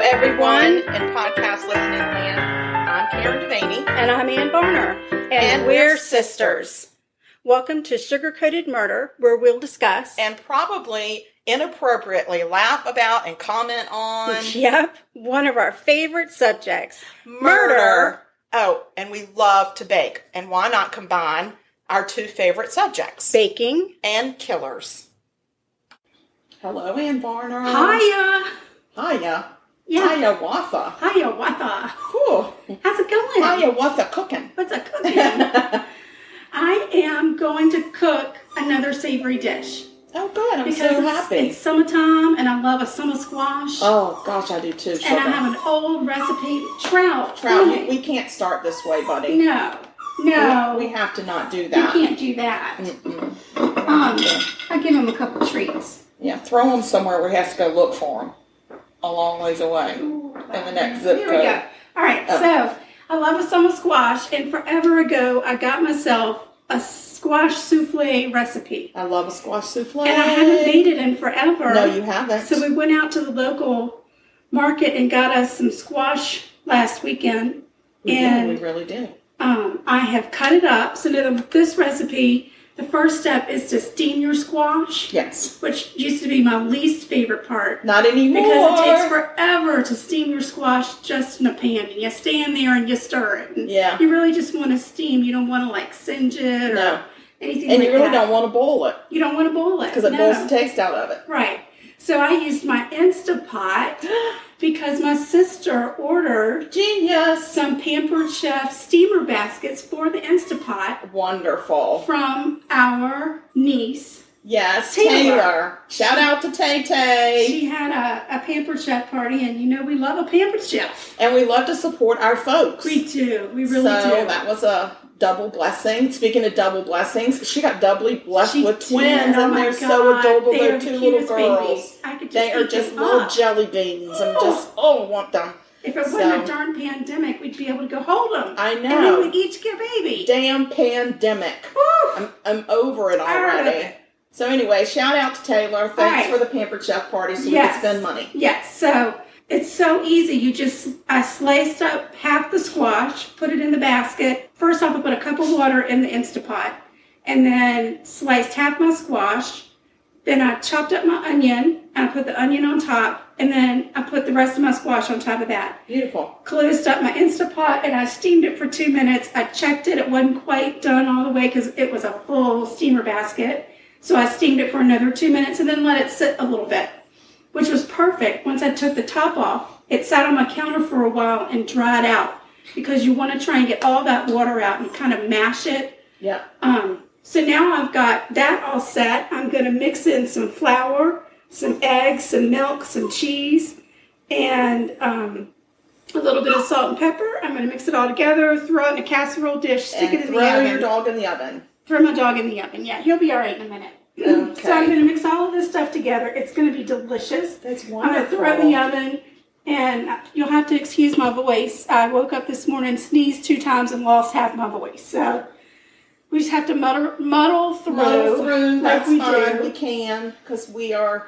everyone in podcast listening land. I'm Karen Devaney. And I'm Ann Varner. And we're sisters. Welcome to Sugar-Coated Murder, where we'll discuss and probably inappropriately laugh about and comment on. Yep, one of our favorite subjects. Murder. Oh, and we love to bake. And why not combine our two favorite subjects? Baking. And killers. Hello, Ann Varner. Hiya. Hiya. Yeah. Hiya, Watha. Hiya, Watha. Whew. How's it going? Hiya, Watha cooking. What's a cooking? I am going to cook another savory dish. Oh, good. I'm because so happy. It's summertime, and I love a summer squash. Oh, gosh, I do too. And I have an old recipe. Trout, we can't start this way, buddy. No. We have to not do that. You can't do that. I give him a couple treats. Yeah, throw him somewhere where he has to go look for them. A long ways away. In the next zip code. Here we go. All right, So I love a summer squash, and forever ago, I got myself a squash souffle recipe. I love a squash souffle. And I haven't made it in forever. No, you haven't. So we went out to the local market and got us some squash last weekend. We really did. I have cut it up. So now this recipe, the first step is to steam your squash. Yes. Which used to be my least favorite part. Not anymore. Because it takes forever to steam your squash just in a pan. And you stand there and you stir it. And yeah. You really just want to steam. You don't want to singe it or anything and like you really that. don't want to boil it. You don't want to boil it. Because it boils the taste out of it. Right. So I used my Instapot because my sister ordered some Pampered Chef steamer baskets for the Instapot. Wonderful. From our niece. Yes, Taylor. Shout out to Tay-Tay. She had a Pampered Chef party, and we love a Pampered Chef. And we love to support our folks. We do. We really do. So that was a double blessing. Speaking of double blessings, she got doubly blessed with twins, and they're so adorable. They're two little girls. They are just little jelly beans. I want them. If it wasn't a darn pandemic, we'd be able to go hold them. I know. And then we'd each get a baby. Damn pandemic. I'm over it already. So anyway, shout out to Taylor. Thanks for the Pampered Chef party so we can spend money. Yes. So it's so easy. I sliced up half the squash, put it in the basket. First off, I put a cup of water in the Instapot, and then sliced half my squash. Then I chopped up my onion, and I put the onion on top, and then I put the rest of my squash on top of that. Beautiful. Closed up my Instapot, and I steamed it for 2 minutes. I checked it. It wasn't quite done all the way because it was a full steamer basket. So I steamed it for another 2 minutes and then let it sit a little bit, which was perfect. Once I took the top off, it sat on my counter for a while and dried out because you want to try and get all that water out and kind of mash it. Yeah. So now I've got that all set. I'm going to mix in some flour, some eggs, some milk, some cheese, and a little bit of salt and pepper. I'm going to mix it all together, throw it in a casserole dish, stick it in the oven. Throw your dog in the oven. Throw my dog in the oven. Yeah, he'll be all right in a minute. Okay. So I'm going to mix all of this stuff together. It's going to be delicious. That's wonderful. I'm going to throw it in the oven, and you'll have to excuse my voice. I woke up this morning, sneezed 2 times, and lost half my voice. So we just have to muddle through. That's like fine. do. We can, because we're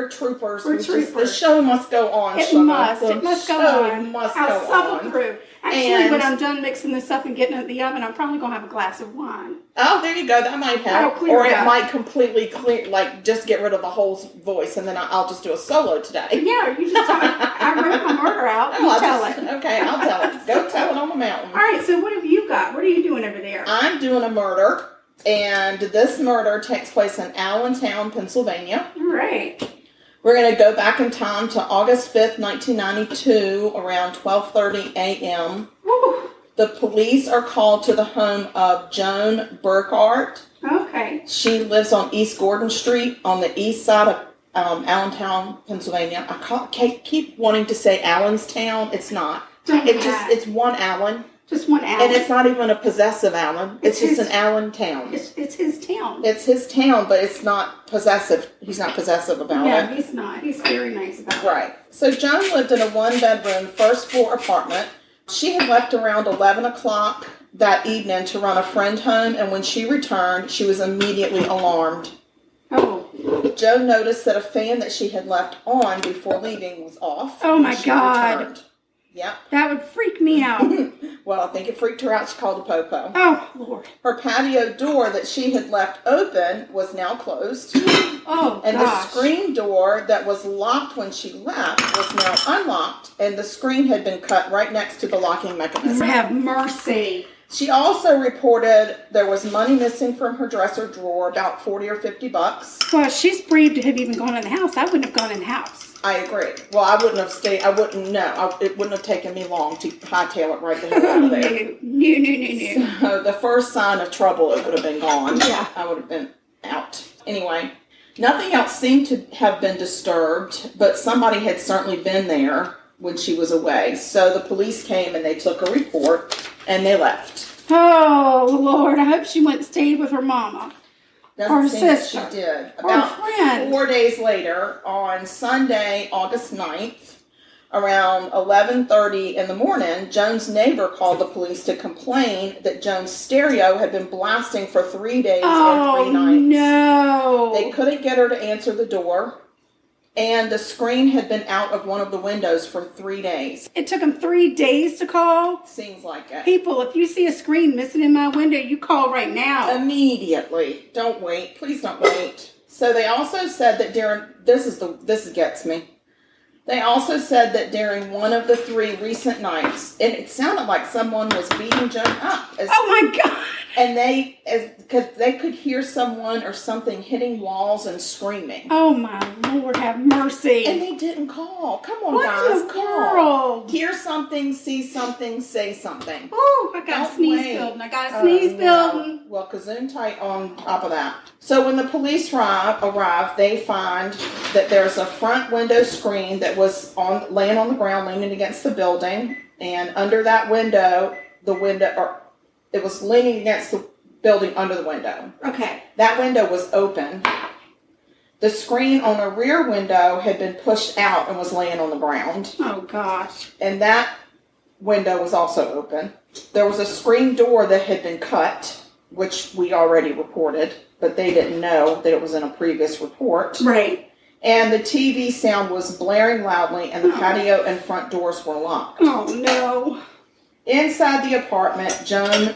troopers. We're troopers. The show must go on. It must go on. I'll suffer through. Actually, when I'm done mixing this up and getting it in the oven, I'm probably going to have a glass of wine. Oh, there you go. That might help. Or it might completely clear, just get rid of the whole voice, and then I'll just do a solo today. Yeah, you just tell me. I wrote my murder out. Tell it. Okay, I'll tell it. Go tell it on the mountain. All right, so what have you got? What are you doing over there? I'm doing a murder, and this murder takes place in Allentown, Pennsylvania. Right. We're going to go back in time to August 5th, 1992, around 12:30 a.m. Woo. The police are called to the home of Joan Burghardt. Okay. She lives on East Gordon Street on the east side of Allentown, Pennsylvania. I keep wanting to say Allenstown. It's not. It's one Allen. Just one Allen. And it's not even a possessive Allen. It's just an Allentown. It's his town. It's his town, but it's not possessive. He's not possessive about it. No, he's not. He's very nice about it. Right. So Joan lived in a one-bedroom, first-floor apartment. She had left around 11 o'clock that evening to run a friend home, and when she returned, she was immediately alarmed. Oh. Joan noticed that a fan that she had left on before leaving was off. Oh, my God. Returned. Yep. That would freak me out. Well, I think it freaked her out. She called a popo. Oh, Lord. Her patio door that she had left open was now closed. Oh, and gosh. the screen door that was locked when she left was now unlocked, and the screen had been cut right next to the locking mechanism. Have mercy. She also reported there was money missing from her dresser drawer, about $40 or $50. Well, she's brave to have even gone in the house. I wouldn't have gone in the house. I agree. Well, I wouldn't have stayed. I wouldn't know. It wouldn't have taken me long to hightail it right the hell out of there. No. So the first sign of trouble, it would have been gone. Yeah. I would have been out. Anyway, nothing else seemed to have been disturbed, but somebody had certainly been there when she was away. So the police came and they took a report and they left. Oh, Lord. I hope she went and stayed with her mama. Doesn't seem that sister. she did. Or About friend. 4 days later, on Sunday, August 9th, around 11:30 in the morning, Joan's neighbor called the police to complain that Joan's stereo had been blasting for 3 days and 3 nights. No. They couldn't get her to answer the door, and the screen had been out of one of the windows for 3 days. It took them 3 days to call? Seems like it. People, if you see a screen missing in my window, you call right now. Immediately. Don't wait. Please don't wait. So they also said that during, this gets me. They also said that during one of the 3 recent nights, and it sounded like someone was beating Joan up. Oh my God. And they could hear someone or something hitting walls and screaming. Oh my Lord, have mercy. And they didn't call. Come on, what guys, in the call. world? Hear something, see something, say something. Oh, I got a sneeze building. I got a sneeze building. Well, kazoon tight on top of that. So when the police arrive, they find that there's a front window screen that was laying on the ground, leaning against the building, and under that window, it was leaning against the building under the window. Okay. That window was open. The screen on a rear window had been pushed out and was laying on the ground. Oh, gosh. And that window was also open. There was a screen door that had been cut, which we already reported, but they didn't know that it was in a previous report. Right. And the TV sound was blaring loudly, and the patio and front doors were locked. Oh, no. Inside the apartment, Joan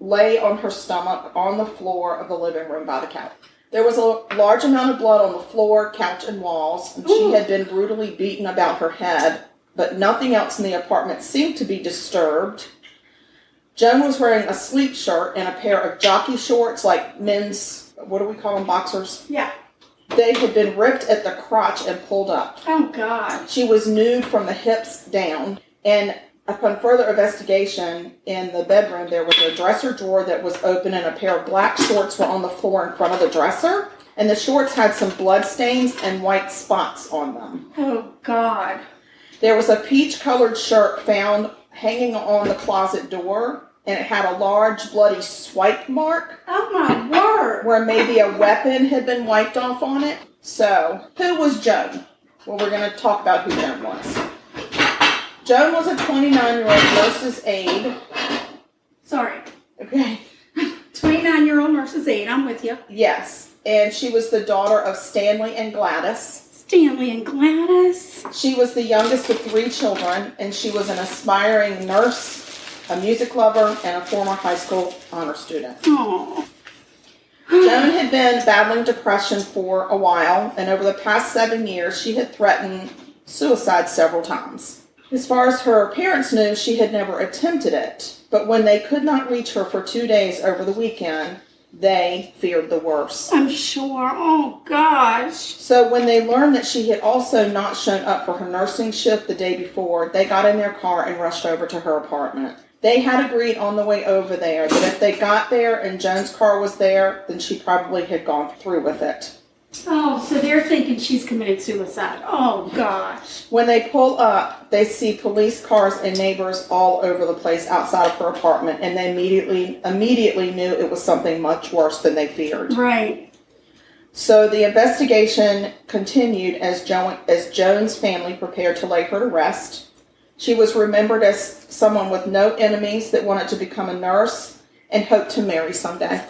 lay on her stomach on the floor of the living room by the couch. There was a large amount of blood on the floor, couch, and walls, and she had been brutally beaten about her head, but nothing else in the apartment seemed to be disturbed. Joan was wearing a sleep shirt and a pair of jockey shorts, like men's, what do we call them, boxers? Yeah. They had been ripped at the crotch and pulled up. Oh, God. She was nude from the hips down, and upon further investigation in the bedroom, there was a dresser drawer that was open and a pair of black shorts were on the floor in front of the dresser. And the shorts had some blood stains and white spots on them. Oh, God. There was a peach-colored shirt found hanging on the closet door, and it had a large bloody swipe mark. Oh, my word. Where maybe a weapon had been wiped off on it. So, who was Joan? Well, we're going to talk about who Joan was. Joan was a 29-year-old nurse's aide. Sorry. Okay. 29-year-old nurse's aide. I'm with you. Yes. And she was the daughter of Stanley and Gladys. Stanley and Gladys. She was the youngest of 3 children, and she was an aspiring nurse, a music lover, and a former high school honor student. Aww. Joan had been battling depression for a while, and over the past 7 years, she had threatened suicide several times. As far as her parents knew, she had never attempted it, but when they could not reach her for 2 days over the weekend, they feared the worst. I'm sure. Oh, gosh. So when they learned that she had also not shown up for her nursing shift the day before, they got in their car and rushed over to her apartment. They had agreed on the way over there that if they got there and Joan's car was there, then she probably had gone through with it. Oh, so they're thinking she's committed suicide. Oh, gosh. When they pull up, they see police cars and neighbors all over the place outside of her apartment, and they immediately knew it was something much worse than they feared. Right. So the investigation continued as Joan's family prepared to lay her to rest. She was remembered as someone with no enemies that wanted to become a nurse and hoped to marry someday.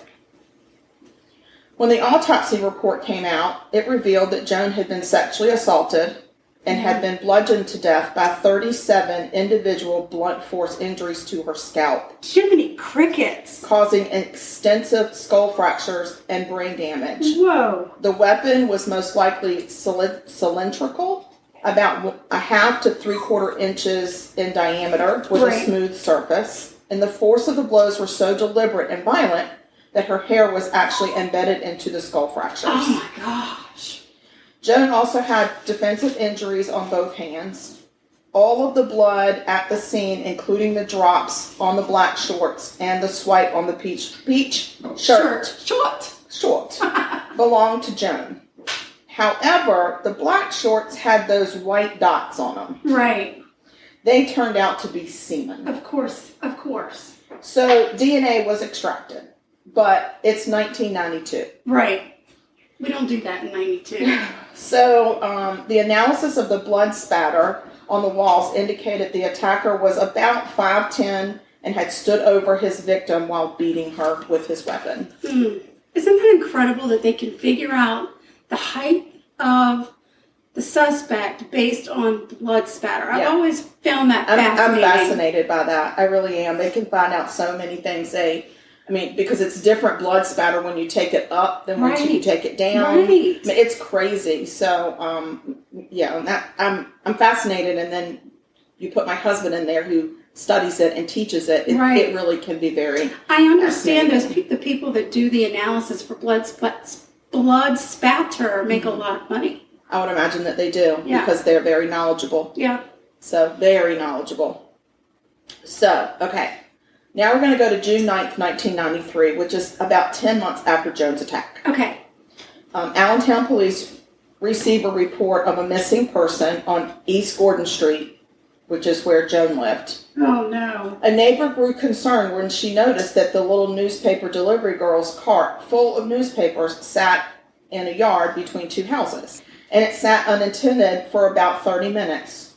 When the autopsy report came out, it revealed that Joan had been sexually assaulted and had been bludgeoned to death by 37 individual blunt force injuries to her scalp. Jiminy crickets. Causing extensive skull fractures and brain damage. Whoa. The weapon was most likely cylindrical, about a half to 3/4 inches in diameter with a smooth surface. And the force of the blows were so deliberate and violent that her hair was actually embedded into the skull fractures. Oh my gosh. Joan also had defensive injuries on both hands. All of the blood at the scene, including the drops on the black shorts and the swipe on the peach short, belonged to Joan. However, the black shorts had those white dots on them. Right. They turned out to be semen. Of course. So DNA was extracted, but it's 1992. Right. We don't do that in 92. So the analysis of the blood spatter on the walls indicated the attacker was about 5'10" and had stood over his victim while beating her with his weapon. Isn't that incredible that they can figure out the height of the suspect based on blood spatter? I've always found that fascinating. I'm fascinated by that. I really am. They can find out so many things. Because it's different blood spatter when you take it up than when you take it down. Right. I mean, it's crazy. So, I'm fascinated. And then you put my husband in there who studies it and teaches it. It really can be very. I understand the people that do the analysis for blood spatter make a lot of money. I would imagine that they do because they're very knowledgeable. Yeah. So, very knowledgeable. So, okay. Now we're going to go to June 9th, 1993, which is about 10 months after Joan's attack. Okay. Allentown police receive a report of a missing person on East Gordon Street, which is where Joan lived. Oh, no. A neighbor grew concerned when she noticed that the little newspaper delivery girl's cart full of newspapers sat in a yard between two houses, and it sat unattended for about 30 minutes.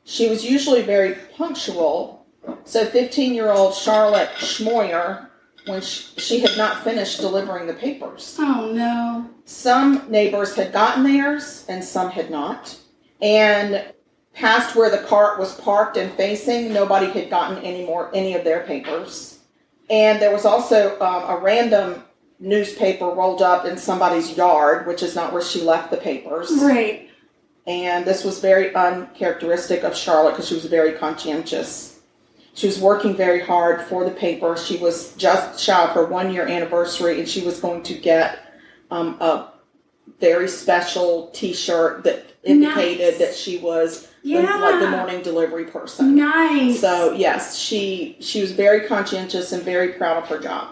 She was usually very punctual. So 15-year-old Charlotte Schmoyer, when she had not finished delivering the papers. Oh, no. Some neighbors had gotten theirs, and some had not. And past where the cart was parked and facing, nobody had gotten any of their papers. And there was also a random newspaper rolled up in somebody's yard, which is not where she left the papers. Right. And this was very uncharacteristic of Charlotte because she was very conscientious. She was working very hard for the paper. She was just shy of her 1-year anniversary, and she was going to get a very special T-shirt that indicated that she was the morning delivery person. Nice. So, yes, she was very conscientious and very proud of her job.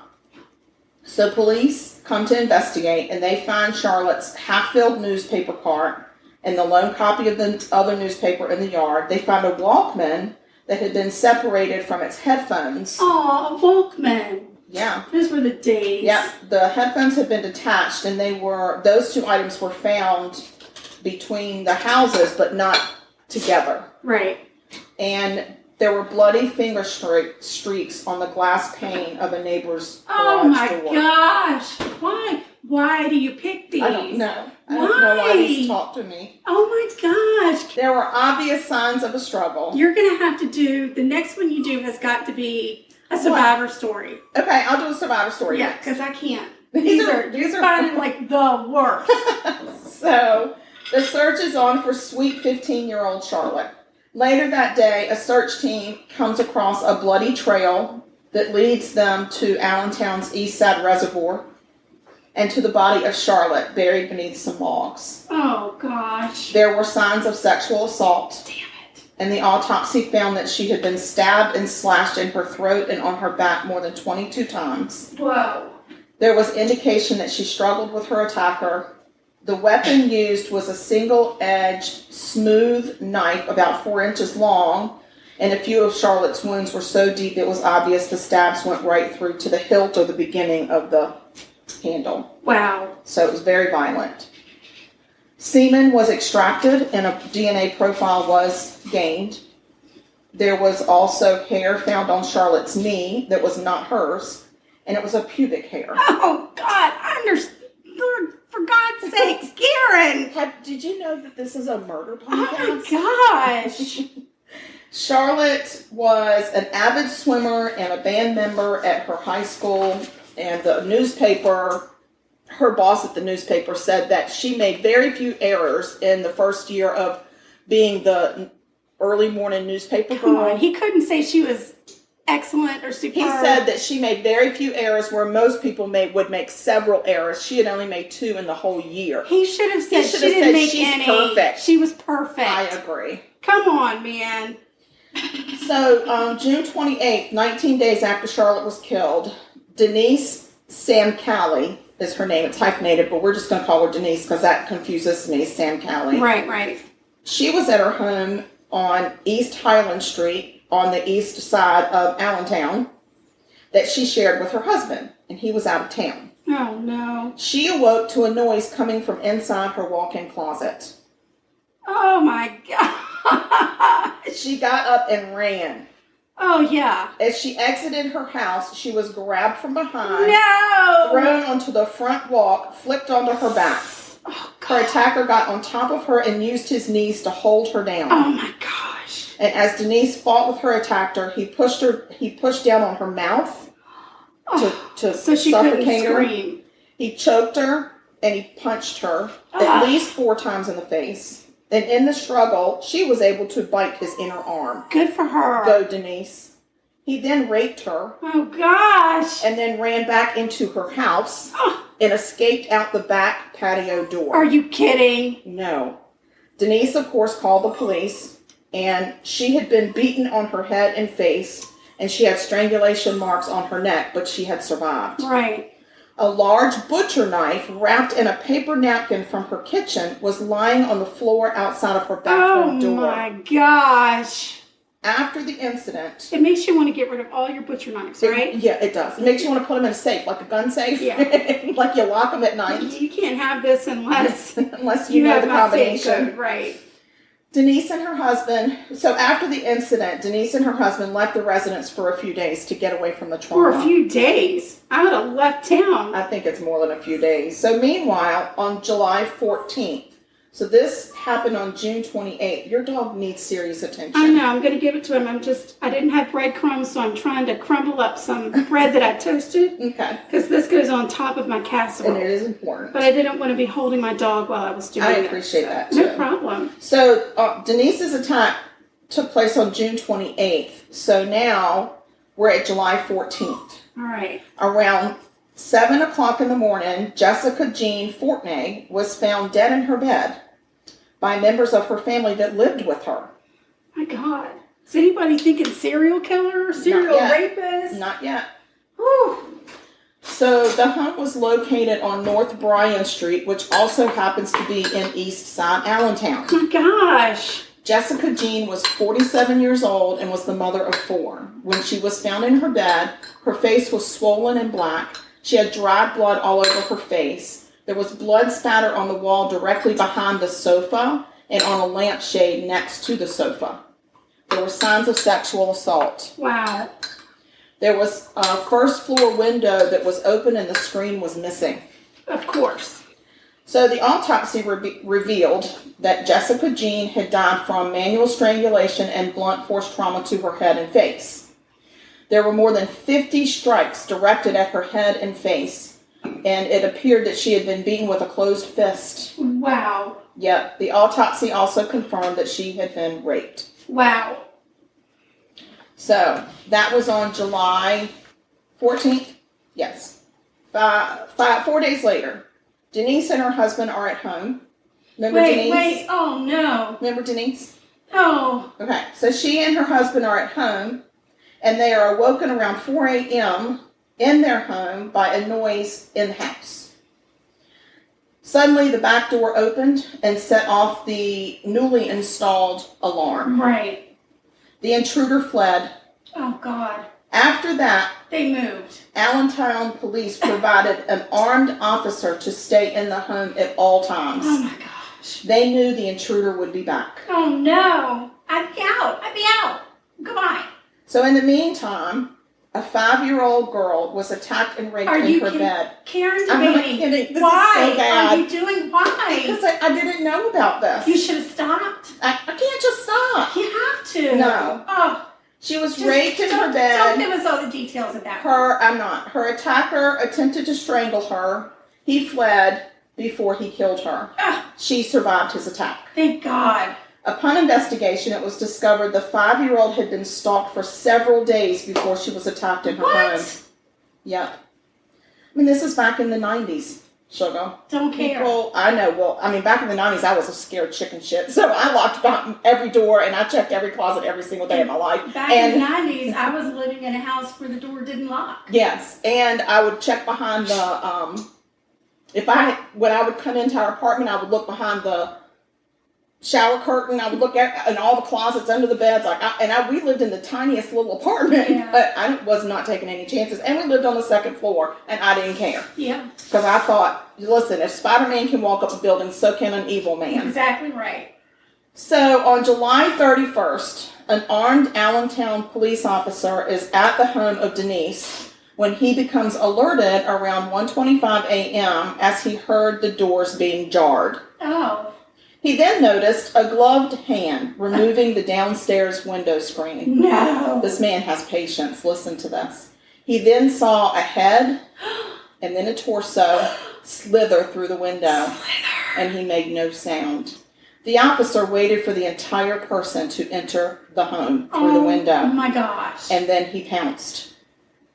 So police come to investigate, and they find Charlotte's half-filled newspaper cart and the lone copy of the other newspaper in the yard. They find a Walkman that had been separated from its headphones. Oh, a Walkman. Yeah. Those were the days. Yeah, the headphones had been detached, and those two items were found between the houses, but not together. Right. And there were bloody finger streaks on the glass pane of a neighbor's garage door. Oh my gosh! Why? Why do you pick these? I don't know. I don't know why he's talked to me. Oh my gosh! There were obvious signs of a struggle. You're going to have to do, the next one you do has got to be a survivor story. Okay, I'll do a survivor story. Yeah, because I can't. These are finding like the worst. So, the search is on for sweet 15-year-old Charlotte. Later that day, a search team comes across a bloody trail that leads them to Allentown's East Side Reservoir and to the body of Charlotte buried beneath some logs. Oh, gosh. There were signs of sexual assault. Damn it. And the autopsy found that she had been stabbed and slashed in her throat and on her back more than 22 times. Whoa. There was indication that she struggled with her attacker. The weapon used was a single-edged, smooth knife about 4 inches long, and a few of Charlotte's wounds were so deep it was obvious the stabs went right through to the hilt or the beginning of the handle. Wow. So it was very violent. Semen was extracted and a DNA profile was gained. There was also hair found on Charlotte's knee that was not hers, and it was a pubic hair. Oh, God, I understand. For God's sakes, Karen! Did you know that this is a murder podcast? Oh my gosh! Charlotte was an avid swimmer and a band member at her high school, and the newspaper, her boss at the newspaper, said that she made very few errors in the first year of being the early morning newspaper girl. Come on, he couldn't say she was excellent or superb. He said that she made very few errors where most people would make several errors. She had only made 2 in the whole year. He should have said she didn't make any. Perfect. She was perfect. I agree. Come on, man. So, June 28th, 19 days after Charlotte was killed, Denise Samcali is her name. It's hyphenated, but we're just going to call her Denise because that confuses me, Samcali. Right. She was at her home on East Highland Street on the east side of Allentown that she shared with her husband, and he was out of town. Oh, no. She awoke to a noise coming from inside her walk-in closet. Oh, my God. She got up and ran. Oh, yeah. As she exited her house, she was grabbed from behind, no, thrown onto the front walk, flipped onto her back. Oh, her attacker got on top of her and used his knees to hold her down. Oh, my gosh. And as Denise fought with her attacker, he pushed down on her mouth to so she suffocate her. Scream. He choked her and he punched her at least 4 times in the face. And in the struggle, she was able to bite his inner arm. Good for her. Go, Denise. He then raped her. Oh, gosh. And then ran back into her house and escaped out the back patio door. Are you kidding? No. Denise, of course, called the police, and she had been beaten on her head and face, and she had strangulation marks on her neck, but she had survived. Right. A large butcher knife wrapped in a paper napkin from her kitchen was lying on the floor outside of her bathroom door. Oh, my gosh. After the incident... It makes you want to get rid of all your butcher knives, right? Yeah, it does. It makes you want to put them in a safe, like a gun safe. Yeah. Like you lock them at night. You can't have this unless you know have the my combination. safe code, right. Denise and her husband... So after the incident, Denise and her husband left the residence for a few days to get away from the trauma. For a few days? I would have left town. I think it's more than a few days. So meanwhile, on July 14th, so this happened on June 28th, your dog needs serious attention. I know, I'm going to give it to him. I didn't have breadcrumbs, so I'm trying to crumble up some bread that I toasted. Okay. Because this goes on top of my casserole. And it is important. But I didn't want to be holding my dog while I was doing it. I appreciate that, too. No problem. So Denise's attack took place on June 28th. So now we're at July 14th. All right. Around 7 o'clock in the morning, Jessica Jean Fortney was found dead in her bed by members of her family that lived with her. My God. Is anybody thinking serial killer? Serial rapist? Not yet. Whew. So the home was located on North Bryan Street, which also happens to be in East Side Allentown. My gosh. Jessica Jean was 47 years old and was the mother of 4. When she was found in her bed, her face was swollen and black. She had dried blood all over her face. There was blood spatter on the wall directly behind the sofa and on a lampshade next to the sofa. There were signs of sexual assault. Wow. There was a first floor window that was open and the screen was missing. Of course. So the autopsy revealed that Jessica Jean had died from manual strangulation and blunt force trauma to her head and face. There were more than 50 strikes directed at her head and face, and it appeared that she had been beaten with a closed fist. Wow. Yep. The autopsy also confirmed that she had been raped. Wow. So that was on July 14th. Yes. 4 days later, Denise and her husband are at home. Remember Denise? Wait. Oh, no. Remember Denise? Oh. Okay. So she and her husband are at home, and they are awoken around 4 a.m. in their home by a noise in the house. Suddenly, the back door opened and set off the newly installed alarm. Right. The intruder fled. Oh, God. After that, they moved. Allentown police provided an armed officer to stay in the home at all times. Oh, my gosh. They knew the intruder would be back. Oh, no. I'd be out. Goodbye. So in the meantime, A 5-year-old girl was attacked and raped in her bed. Karen, I'm not kidding. This why is so bad. are you doing? Why? Because I didn't know about this. You should have stopped. I can't just stop. You have to. No. Oh. She was raped in her bed. Don't give us all the details of that. I'm not. Her attacker attempted to strangle her. He fled before he killed her. She survived his attack. Thank God. Upon investigation, it was discovered the 5-year-old had been stalked for several days before she was attacked in her home. Yep. I mean, this is back in the 90s, sugar. Don't care. People, I know. Well, I mean, back in the 90s, I was a scared chicken shit. So I locked every door and I checked every closet every single day of my life. Back in the 90s, I was living in a house where the door didn't lock. Yes. And I would check behind the, when I would come into our apartment, I would look behind the shower curtain. I would look in all the closets under the beds. We lived in the tiniest little apartment, but I was not taking any chances. And we lived on the second floor, and I didn't care. Yeah. Because I thought, listen, if Spider-Man can walk up a building, so can an evil man. Exactly right. So on July 31st, an armed Allentown police officer is at the home of Denise when he becomes alerted around 1:25 a.m. as he heard the doors being jarred. Oh. He then noticed a gloved hand removing the downstairs window screen. No. This man has patience. Listen to this. He then saw a head and then a torso slither through the window. And he made no sound. The officer waited for the entire person to enter the home through the window. Oh my gosh. And then he pounced.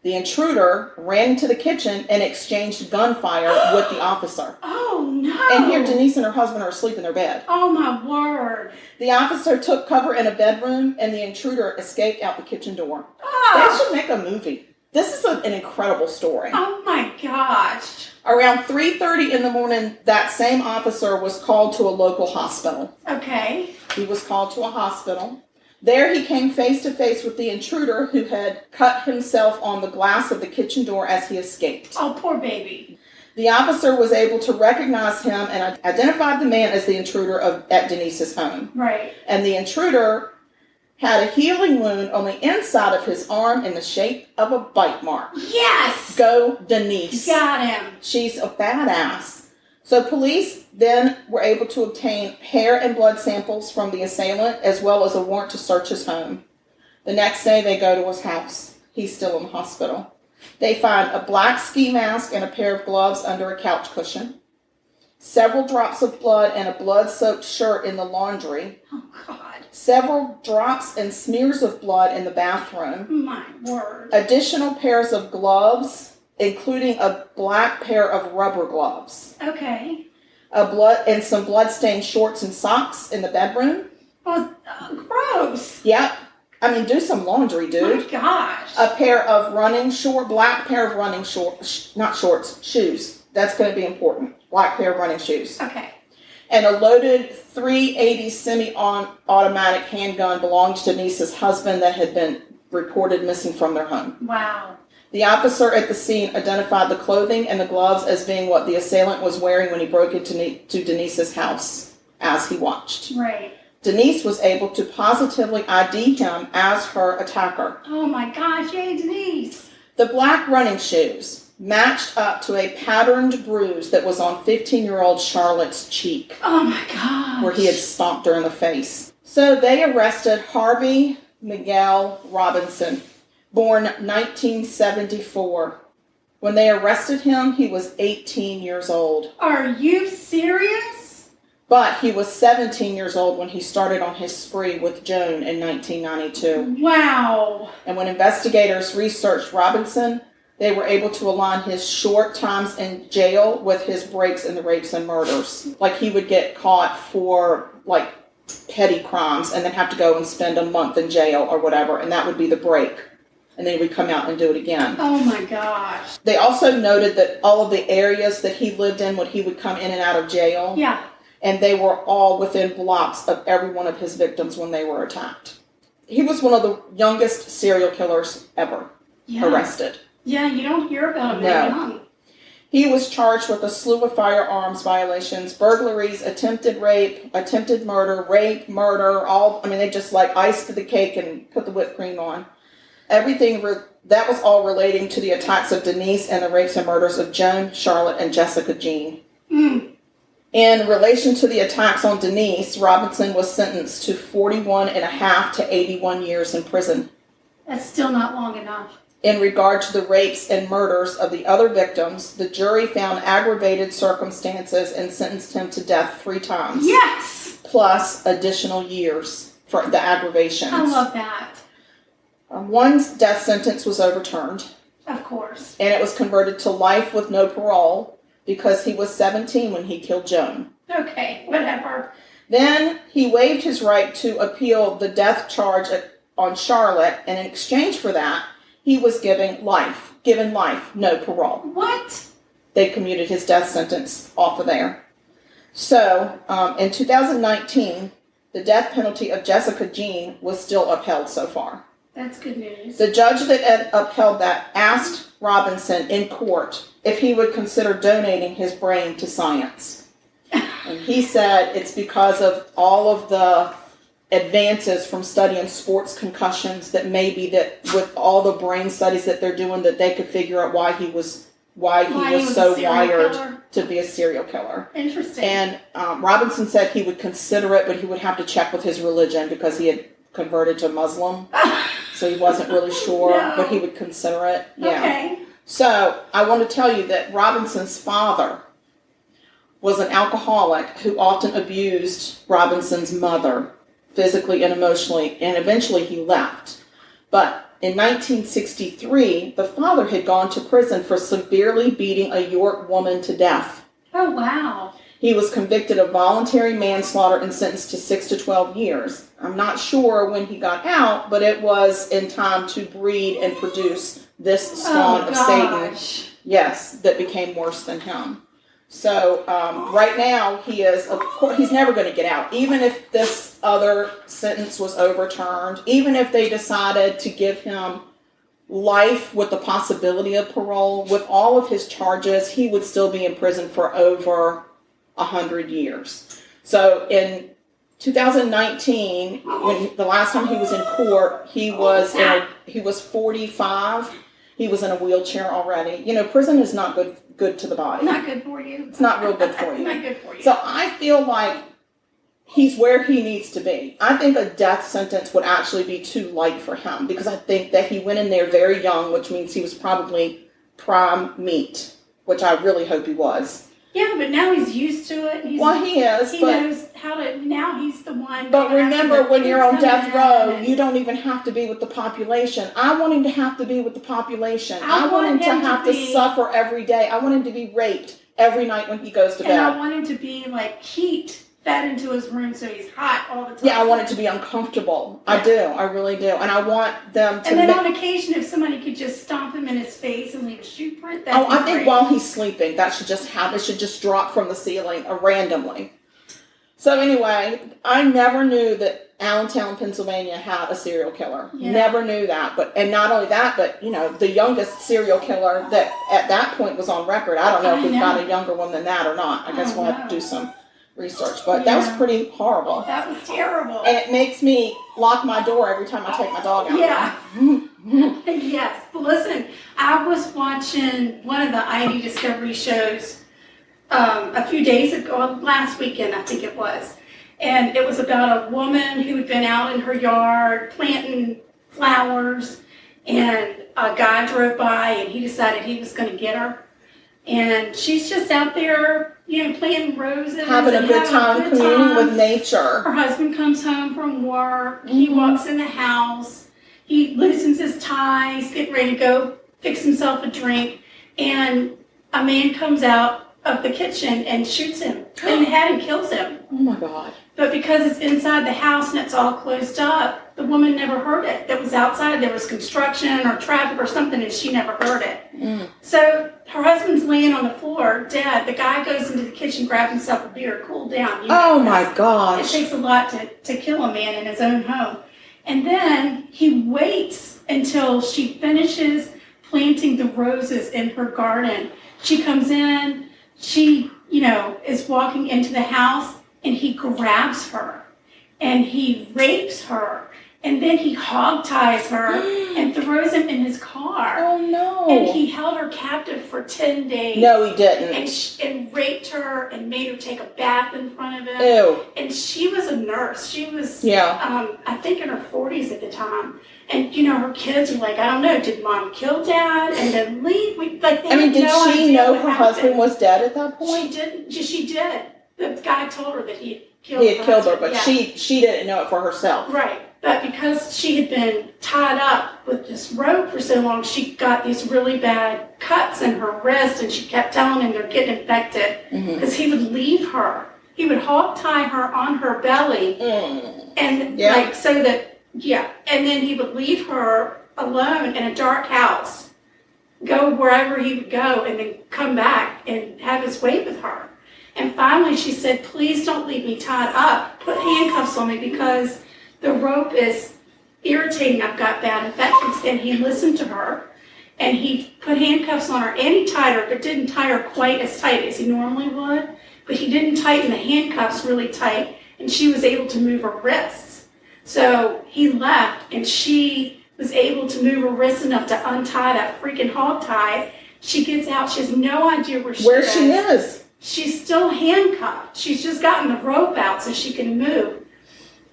The intruder ran into the kitchen and exchanged gunfire with the officer. Oh, no. And here Denise and her husband are asleep in their bed. Oh, my word. The officer took cover in a bedroom, and the intruder escaped out the kitchen door. Oh. They should make a movie. This is an incredible story. Oh, my gosh. Around 3:30 in the morning, that same officer was called to a local hospital. Okay. He was called to a hospital. There he came face to face with the intruder who had cut himself on the glass of the kitchen door as he escaped. Oh, poor baby. The officer was able to recognize him and identified the man as the intruder at Denise's home. Right. And the intruder had a healing wound on the inside of his arm in the shape of a bite mark. Yes! Go Denise. Got him. She's a badass. So police then were able to obtain hair and blood samples from the assailant, as well as a warrant to search his home. The next day, they go to his house. He's still in the hospital. They find a black ski mask and a pair of gloves under a couch cushion, several drops of blood and a blood-soaked shirt in the laundry. Oh, God. Several drops and smears of blood in the bathroom. My word. Additional pairs of gloves, including a black pair of rubber gloves. Okay. And some blood-stained shorts and socks in the bedroom. Oh, gross. Yep. I mean, do some laundry, dude. My gosh. A pair of black pair of running shorts, not shorts, shoes. That's going to be important. Black pair of running shoes. Okay. And a loaded .380 semi-automatic handgun belonged to Denise's husband that had been reported missing from their home. Wow. The officer at the scene identified the clothing and the gloves as being what the assailant was wearing when he broke into Denise's house as he watched. Right. Denise was able to positively ID him as her attacker. Oh my gosh, yay, Denise. The black running shoes matched up to a patterned bruise that was on 15-year-old Charlotte's cheek. Oh my gosh. Where he had stomped her in the face. So they arrested Harvey Miguel Robinson, born 1974. When they arrested him, he was 18 years old. Are you serious? But he was 17 years old when he started on his spree with Joan in 1992. Wow. And when investigators researched Robinson, they were able to align his short times in jail with his breaks in the rapes and murders. Like he would get caught for like petty crimes and then have to go and spend a month in jail or whatever, and that would be the break. And then he would come out and do it again. Oh my gosh. They also noted that all of the areas that he lived in when he would come in and out of jail. Yeah. And they were all within blocks of every one of his victims when they were attacked. He was one of the youngest serial killers ever arrested. Yeah, you don't hear about him very young. He was charged with a slew of firearms violations, burglaries, attempted rape, attempted murder, rape, murder, they just like iced the cake and put the whipped cream on. That was all relating to the attacks of Denise and the rapes and murders of Joan, Charlotte, and Jessica Jean. Mm. In relation to the attacks on Denise, Robinson was sentenced to 41 and a half to 81 years in prison. That's still not long enough. In regard to the rapes and murders of the other victims, the jury found aggravated circumstances and sentenced him to death 3 times. Yes! Plus additional years for the aggravations. I love that. One death sentence was overturned. Of course. And it was converted to life with no parole because he was 17 when he killed Joan. Okay, whatever. Then he waived his right to appeal the death charge on Charlotte, and in exchange for that, he was given life, no parole. What? They commuted his death sentence off of there. So, in 2019, the death penalty of Jessica Jean was still upheld so far. That's good news. The judge that upheld that asked Robinson in court if he would consider donating his brain to science. And he said it's because of all of the advances from studying sports concussions that maybe that with all the brain studies that they're doing that they could figure out why he was so wired to be a serial killer. Interesting. And Robinson said he would consider it, but he would have to check with his religion because he had converted to Muslim. So he wasn't really sure, but he would consider it. Yeah. Okay. So I want to tell you that Robinson's father was an alcoholic who often abused Robinson's mother physically and emotionally, and eventually he left. But in 1963, the father had gone to prison for severely beating a York woman to death. Oh, wow. He was convicted of voluntary manslaughter and sentenced to 6 to 12 years. I'm not sure when he got out, but it was in time to breed and produce this spawn of Satan. Yes, that became worse than him. So right now he's never going to get out. Even if this other sentence was overturned, even if they decided to give him life with the possibility of parole, with all of his charges, he would still be in prison for over 100 years. So in 2019, when the last time he was in court, he was 45. He was in a wheelchair already. You know, prison is not good to the body. Not good for you. It's not real good for you. It's not good for you. So I feel like he's where he needs to be. I think a death sentence would actually be too light for him because I think that he went in there very young, which means he was probably prime meat, which I really hope he was. Yeah, but now he's used to it. He is. He knows how to. Now he's the one. But remember, when you're on death row, you don't even have to be with the population. I want him to have to be with the population. I want him to have to suffer every day. I want him to be raped every night when he goes to bed. And I want him to be like heat fed into his room so he's hot all the time. Yeah, I want it to be uncomfortable. I do. I really do. And I want them to... And then on occasion, if somebody could just stomp him in his face and leave a shoe print, that'd be I think great. while he's sleeping, that should just happen. It should just drop from the ceiling randomly. So anyway, I never knew that Allentown, Pennsylvania had a serial killer. Yeah. Never knew that. And not only that, but, you know, the youngest serial killer that at that point was on record. I don't know if we've got a younger one than that or not. I guess we'll have to do some research, but that was pretty horrible. That was terrible. And it makes me lock my door every time I take my dog out. Yeah. Yes. But listen, I was watching one of the ID Discovery shows a few days ago, last weekend I think it was, and it was about a woman who had been out in her yard planting flowers, and a guy drove by and he decided he was going to get her. And she's just out there, you know, planting roses. Having a good time, communing with nature. Her husband comes home from work. Mm-hmm. He walks in the house. He loosens his ties, getting ready to go fix himself a drink. And a man comes out of the kitchen and shoots him in the head and kills him. Oh, my God. But because it's inside the house and it's all closed up, the woman never heard it. That was outside. There was construction or traffic or something, and she never heard it. Mm. So her husband's laying on the floor, dead. The guy goes into the kitchen, grabs himself a beer, cool down. Oh, my gosh. It takes a lot to kill a man in his own home. And then he waits until she finishes planting the roses in her garden. She comes in. She, you know, is walking into the house, and he grabs her, and he rapes her, And then he hog ties her and throws him in his car. Oh, no. And he held her captive for 10 days. No, he didn't. And raped her and made her take a bath in front of him. Ew. And she was a nurse. She was, I think, in her 40s at the time. And, her kids were like, I don't know, did Mom kill Dad and then leave? Did she know her husband was dead at that point? She didn't. She did. The guy told her that he had killed her. He had killed her, but she didn't know it for herself. Right. But because she had been tied up with this rope for so long, she got these really bad cuts in her wrist, and she kept telling him they're getting infected because he would leave her. He would hog tie her on her belly, and and then he would leave her alone in a dark house, go wherever he would go, and then come back and have his way with her. And finally, she said, "Please don't leave me tied up. Put handcuffs on me because the rope is irritating. I've got bad infections." And he listened to her, and he put handcuffs on her, and he tied her, but didn't tie her quite as tight as he normally would. But he didn't tighten the handcuffs really tight, and she was able to move her wrists. So he left, and she was able to move her wrists enough to untie that freaking hog tie. She gets out. She has no idea where she is. She's still handcuffed. She's just gotten the rope out so she can move.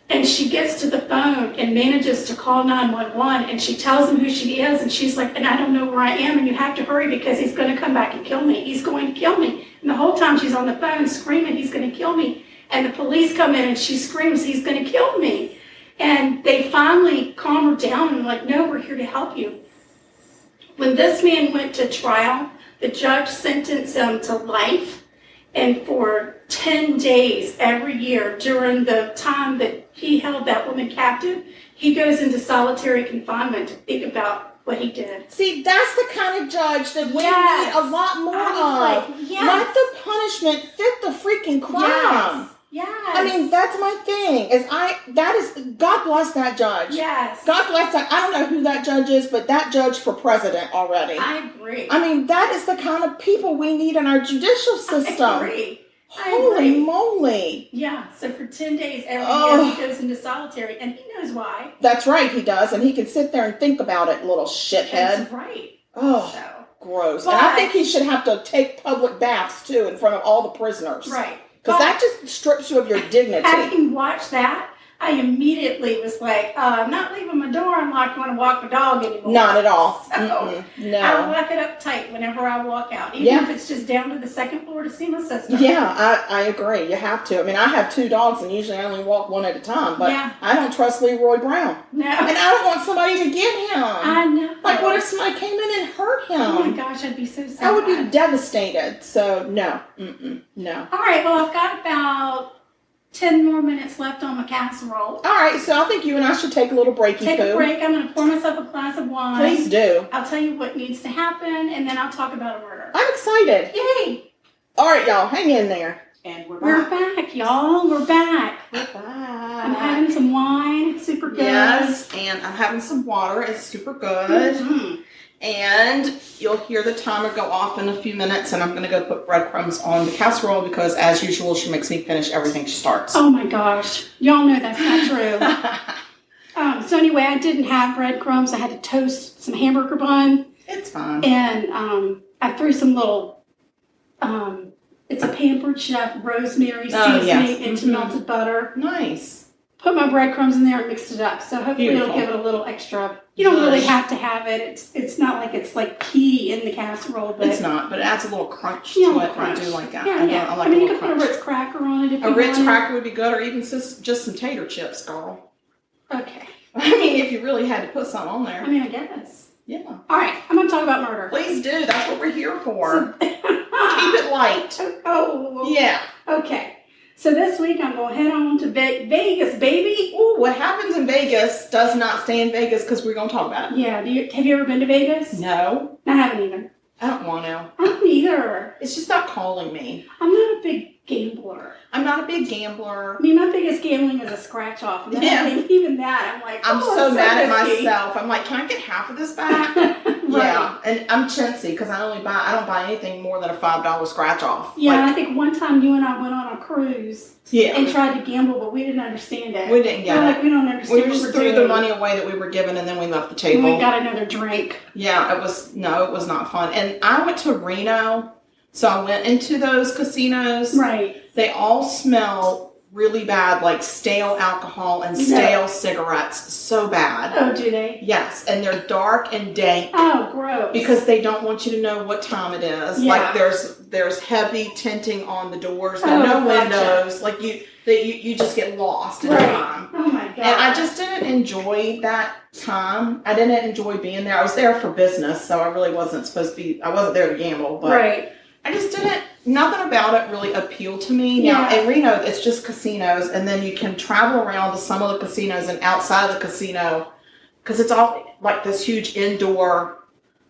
And she gets to the phone and manages to call 911, and she tells him who she is, and she's like, "And I don't know where I am, and you have to hurry because he's going to come back and kill me. He's going to kill me." And the whole time she's on the phone screaming, "He's going to kill me." And the police come in and she screams, "He's going to kill me." And they finally calm her down and like, "No, we're here to help you." When this man went to trial, the judge sentenced him to life. And for 10 days every year during the time that he held that woman captive, he goes into solitary confinement to think about what he did. See, that's the kind of judge that we need a lot more of. Let the punishment fit the freaking crime. Yes. I mean, that's my thing. God bless that judge. Yes. God bless that. I don't know who that judge is, but that judge for president already. I agree. I mean, that is the kind of people we need in our judicial system. I agree. Holy moly. Yeah, so for 10 days every year he goes into solitary, and he knows why. That's right, he does, and he can sit there and think about it, little shithead. That's right. Oh, gross. But, and I think he should have to take public baths, too, in front of all the prisoners. Right. Because that just strips you of your dignity. Having watched that, I immediately was like, I'm not leaving my door unlocked when I walk the dog anymore. Not at all. So no. I lock it up tight whenever I walk out, even if it's just down to the second floor to see my sister. Yeah, I agree. You have to. I mean, I have 2 dogs, and usually I only walk one at a time, but I don't trust Leroy Brown. No. And I don't want somebody to get him. I know. Like, what if somebody came in and hurt him? Oh, my gosh, I'd be so sad. I would be devastated. So, no. No. All right, well, I've got about 10 more minutes left on my casserole. All right, so I think you and I should take a little breaky Take a break. I'm going to pour myself a glass of wine. Please do. I'll tell you what needs to happen, and then I'll talk about a murder. I'm excited. Yay! All right, y'all, hang in there. And we're back, y'all. We're back. We're back. I'm having some wine. It's super good. Yes, and I'm having some water. It's super good. Mm-hmm. And you'll hear the timer go off in a few minutes, and I'm going to go put breadcrumbs on the casserole because, as usual, she makes me finish everything she starts. Oh, my gosh. Y'all know that's not true. So anyway, I didn't have breadcrumbs. I had to toast some hamburger bun. It's fine. And I threw some little, it's a Pampered Chef rosemary seasoning into melted butter. Nice. Put my breadcrumbs in there and mixed it up. So hopefully it'll give it a little extra. You don't really have to have it. It's not like it's like key in the casserole. But it's not, but it adds a little crunch to it. Crunch. I do like that. Yeah, I like mean, a you little could put a Ritz cracker on it if you want. A Ritz cracker would be good, or even just some tater chips, girl. Okay. I mean, if you really had to put something on there. I mean, I guess. Yeah. All right, I'm going to talk about murder. Please do. That's what we're here for. Keep it light. Oh. Yeah. Okay. So this week I'm going to head on to Vegas, baby. Ooh, what happens in Vegas does not stay in Vegas because we're going to talk about it. Yeah. Have you ever been to Vegas? No. I haven't either. I don't want to. I don't either. It's just not calling me. I'm not a big gambler. I'm not a big gambler. I mean, my biggest gambling is a scratch off. And even that, I'm like, I'm so mad at myself. I'm like, can I get half of this back? Right. Yeah, and I'm chintzy because I don't buy anything more than a $5 scratch off. Yeah, I think one time you and I went on a cruise. Yeah. And tried to gamble, but we didn't understand it. We didn't get it. Like, we don't understand. We just threw the money away that we were given, and then we left the table. And we got another drink. Yeah, it was not fun. And I went to Reno, so I went into those casinos. Right. They all smell really bad, like stale alcohol and stale cigarettes. So bad. Oh, do they? Yes, and they're dark and dank. Oh, gross. Because they don't want you to know what time it is. Yeah. Like there's heavy tinting on the doors, no windows. Like you just get lost in time. Oh my god. And I just didn't enjoy that time. I didn't enjoy being there. I was there for business, so I really wasn't supposed to be. I wasn't there to gamble, but I just didn't. Nothing about it really appealed to me. Now in Reno, it's just casinos, and then you can travel around to some of the casinos and outside of the casino because it's all like this huge indoor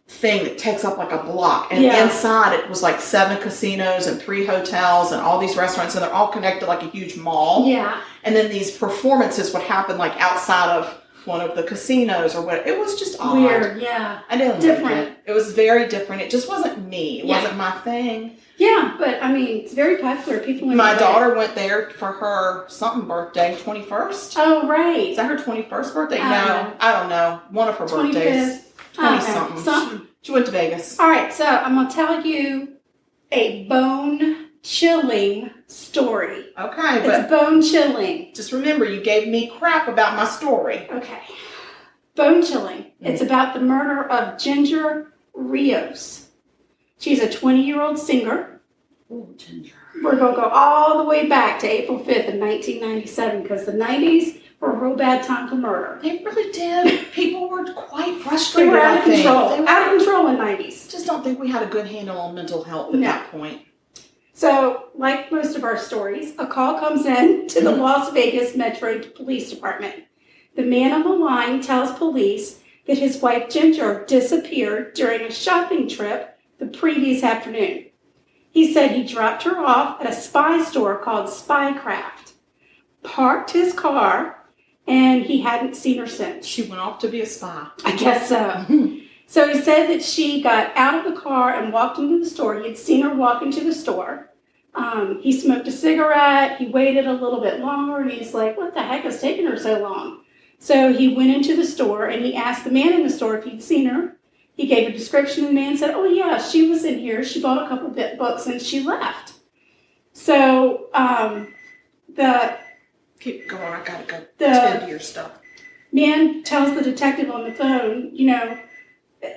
thing that takes up like a block, and inside it was like 7 casinos and 3 hotels and all these restaurants, and they're all connected like a huge mall. Yeah. And then these performances would happen like outside of one of the casinos or what. It was just odd. Weird. Yeah. I didn't like it. It was very different. It just wasn't me. It wasn't my thing. Yeah, but I mean, it's very popular. People. My daughter went there for her birthday, 21st. Oh, right. Is that her 21st birthday? No, I don't know. One of her birthdays. 20-something. She went to Vegas. All right, so I'm going to tell you a bone-chilling story. Okay, it's bone-chilling. Just remember, you gave me crap about my story. Okay. Bone-chilling. Mm-hmm. It's about the murder of Ginger Rios. She's a 20-year-old singer. Oh, Ginger. We're going to go all the way back to April 5th of 1997 because the 90s were a real bad time for murder. They really did. People were quite frustrated. They were out of control. Out of control in the 90s. Just don't think we had a good handle on mental health at that point. So, like most of our stories, a call comes in to the Las Vegas Metro Police Department. The man on the line tells police that his wife Ginger disappeared during a shopping trip the previous afternoon. He said he dropped her off at a spy store called Spycraft, parked his car, and he hadn't seen her since. She went off to be a spy. I guess so. So he said that she got out of the car and walked into the store. He had seen her walk into the store. He smoked a cigarette. He waited a little bit longer, and he's like, what the heck is taking her so long? So he went into the store, and he asked the man in the store if he'd seen her. He gave a description, and the man said, oh, yeah, she was in here. She bought a couple books, and she left. So Keep going. I got to go tend to your stuff. Man tells the detective on the phone,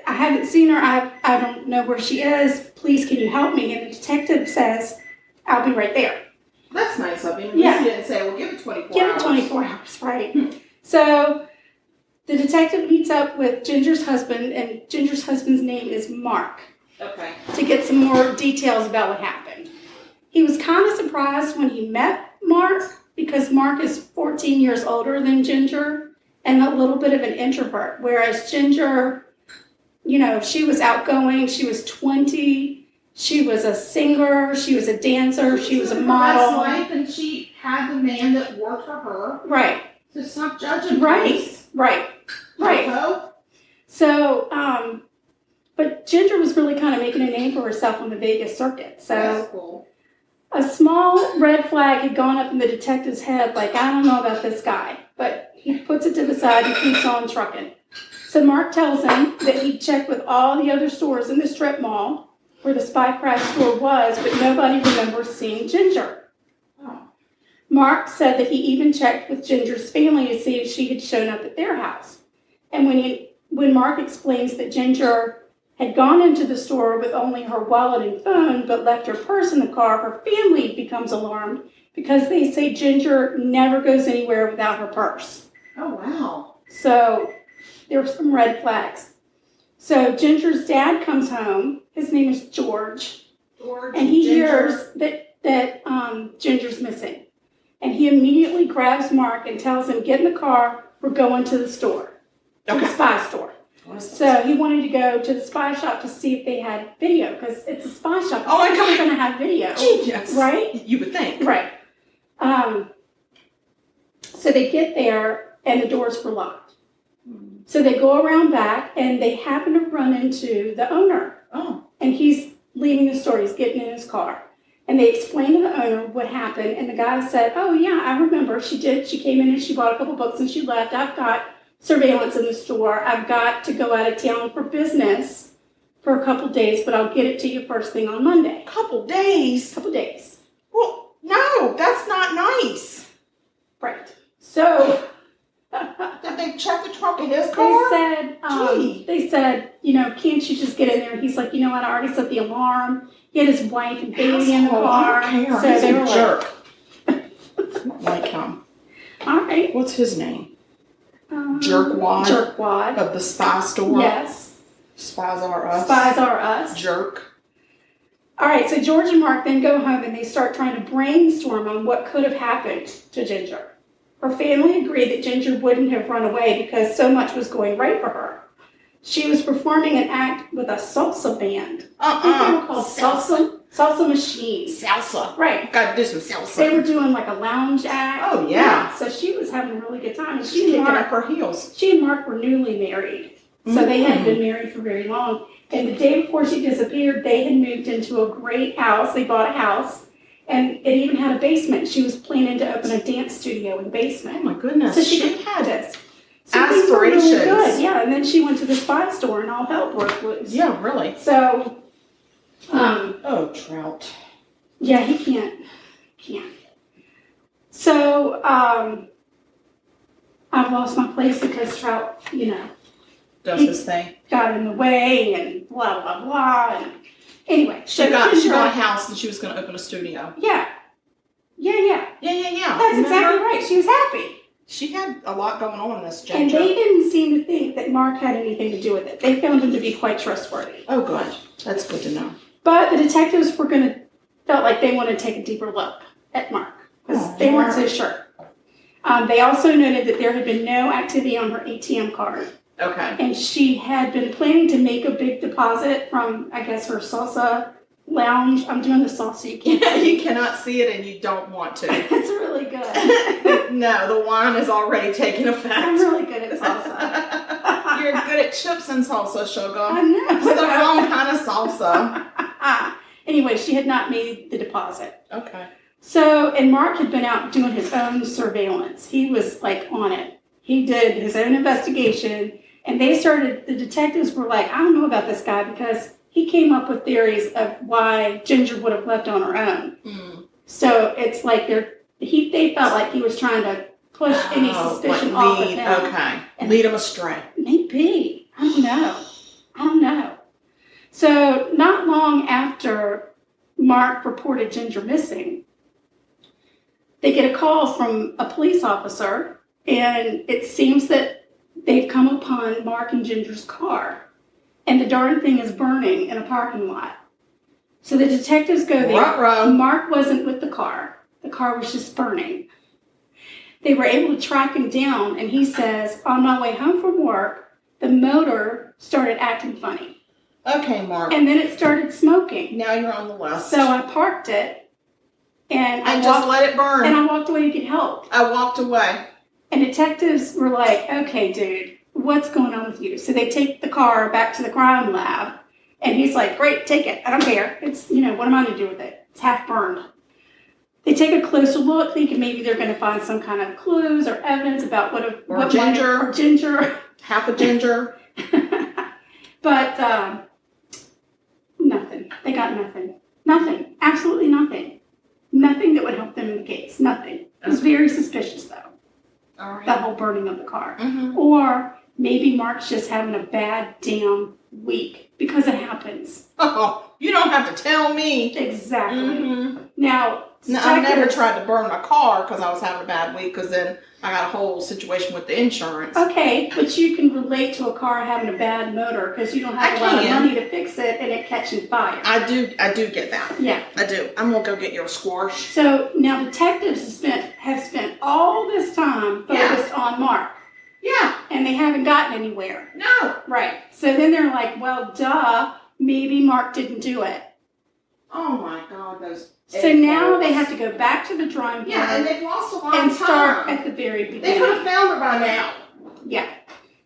I haven't seen her. I don't know where she is. Please, can you help me? And the detective says, I'll be right there. That's nice of him. Yeah. He didn't say, well, give it 24 hours. Give it 24 hours, right. So the detective meets up with Ginger's husband, and Ginger's husband's name is Mark. Okay. To get some more details about what happened. He was kind of surprised when he met Mark because Mark is 14 years older than Ginger and a little bit of an introvert, whereas Ginger, she was outgoing. She was 20. She was a singer. She was a dancer. She was a model. Life, and she had the man that worked for her. Right. So stop judging. Right. So, but Ginger was really kind of making a name for herself on the Vegas circuit. So that's cool. A small red flag had gone up in the detective's head, like, I don't know about this guy. But he puts it to the side and keeps on trucking. So Mark tells him that he checked with all the other stores in the strip mall where the Spycraft store was, but nobody remembers seeing Ginger. Oh. Mark said that he even checked with Ginger's family to see if she had shown up at their house. And when Mark explains that Ginger had gone into the store with only her wallet and phone, but left her purse in the car, her family becomes alarmed because they say Ginger never goes anywhere without her purse. Oh, wow. So there were some red flags. So Ginger's dad comes home. His name is George. And he hears that Ginger's missing. And he immediately grabs Mark and tells him, get in the car, we're going to the store. To the spy store. So he wanted to go to the spy shop to see if they had video, because it's a spy shop. Oh my God. They're going to have video. Genius. Right? You would think. Right. So they get there, and the doors were locked. So they go around back, and they happen to run into the owner. Oh. And he's leaving the store. He's getting in his car. And they explain to the owner what happened. And the guy said, oh, yeah, I remember. She did. She came in and she bought a couple books and she left. I've got surveillance in the store. I've got to go out of town for business for a couple days, but I'll get it to you first thing on Monday. Couple days? Couple days. Well, no, that's not nice. Right. So... Did they check the trunk of his car? They said, can't you just get in there? And he's like, you know what? I already set the alarm. He had his wife and baby in the car. I don't care. So He's they a were jerk. Like him. All right. What's his name? Jerkwad? Jerkwad. Of the spy store? Yes. Spies Are Us? Spies Are Us. Jerk. All right, so George and Mark then go home and they start trying to brainstorm on what could have happened to Ginger. Her family agreed that Ginger wouldn't have run away because so much was going right for her. She was performing an act with a salsa band. I think they were called salsa machine. Salsa. Right. Gotta do some salsa. They were doing like a lounge act. Oh, yeah. So she was having a really good time. She's kicking up her heels. She and Mark were newly married. So they hadn't been married for very long. And the day before she disappeared, they had moved into a great house. They bought a house. And it even had a basement. She was planning to open a dance studio in the basement. Oh, my goodness. So she had this. So aspirations. Really good. Yeah, and then she went to the spy store and all hell broke loose. Yeah, really. So, oh, Trout. Yeah, he can't. So, I've lost my place because Trout, does his thing. Got in the way and blah, blah, blah. And anyway. She got a house and she was going to open a studio. Yeah. Yeah. That's exactly right. She was happy. She had a lot going on in this Ginger. And they didn't seem to think that Mark had anything to do with it. They found him to be quite trustworthy. Oh, good. That's good to know. But the detectives felt like they wanted to take a deeper look at Mark because they weren't so sure. They also noted that there had been no activity on her ATM card. Okay. And she had been planning to make a big deposit from, I guess, her salsa lounge. I'm doing the salsa. You can't see. You cannot see it and you don't want to. It's really good. No, the wine is already taking effect. I'm really good at salsa. You're good at chips and salsa, sugar. I know. It's the wrong kind of salsa. Anyway, she had not made the deposit. Okay. So, and Mark had been out doing his own surveillance. He was on it. He did his own investigation. And the detectives were like, I don't know about this guy because he came up with theories of why Ginger would have left on her own. Mm. So it's like they felt like he was trying to push any suspicion off of him. Okay. And lead him astray. Maybe. I don't know. So not long after Mark reported Ginger missing, they get a call from a police officer, and it seems that they've come upon Mark and Ginger's car, and the darn thing is burning in a parking lot. So the detectives go there. Ruh-roh. Mark wasn't with the car. The car was just burning. They were able to track him down, and he says, on my way home from work, the motor started acting funny. Okay, Mark. And then it started smoking. Now you're on the list. So I parked it, and I just let it burn. And I walked away to get help. I walked away. And detectives were like, okay, dude, what's going on with you? So they take the car back to the crime lab, and he's like, great, take it. I don't care. It's, what am I going to do with it? It's half burned. They take a closer look, thinking maybe they're going to find some kind of clues or evidence about what ginger. Half a ginger. But nothing. They got nothing. Nothing. Absolutely nothing. Nothing that would help them in the case. Nothing. It was very suspicious, though. All right. The whole burning of the car. Mm-hmm. Or maybe Mark's just having a bad damn week because it happens. Oh, you don't have to tell me. Exactly. Mm-hmm. Now, I never tried to burn my car because I was having a bad week because then I got a whole situation with the insurance. Okay, but you can relate to a car having a bad motor because you don't have a lot of money to fix it and it catching fire. I do get that. Yeah. I do. I'm going to go get your squash. So now detectives have spent all this time focused on Mark. Yeah. And they haven't gotten anywhere. No. Right. So then they're like, well, duh, maybe Mark didn't do it. Oh my God, those. So now they have to go back to the drawing board. Yeah, and they've lost a lot of time. And start at the very beginning. They could have found her by now. Yeah.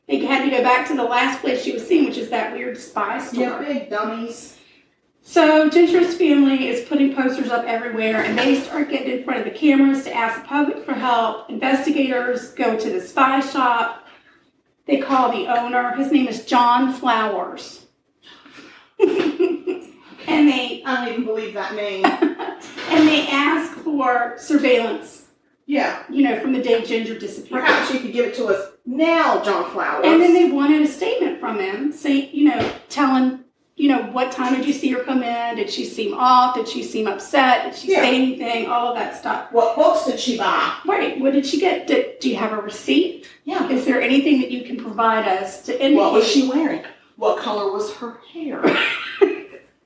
They had to go back to the last place she was seen, which is that weird spy store. Yeah, big dummies. So Ginger's family is putting posters up everywhere, and they start getting in front of the cameras to ask the public for help. Investigators go to the spy shop. They call the owner. His name is John Flowers. And I don't even believe that name. And they ask for surveillance. Yeah. From the day Ginger disappeared. Perhaps you could give it to us now, John Flowers. And then they wanted a statement from him, telling, what time did you see her come in? Did she seem off? Did she seem upset? Did she say anything? All of that stuff. What books did she buy? Right. What did she get? Do you have a receipt? Yeah. Is there anything that you can provide us to indicate? What was she wearing? What color was her hair?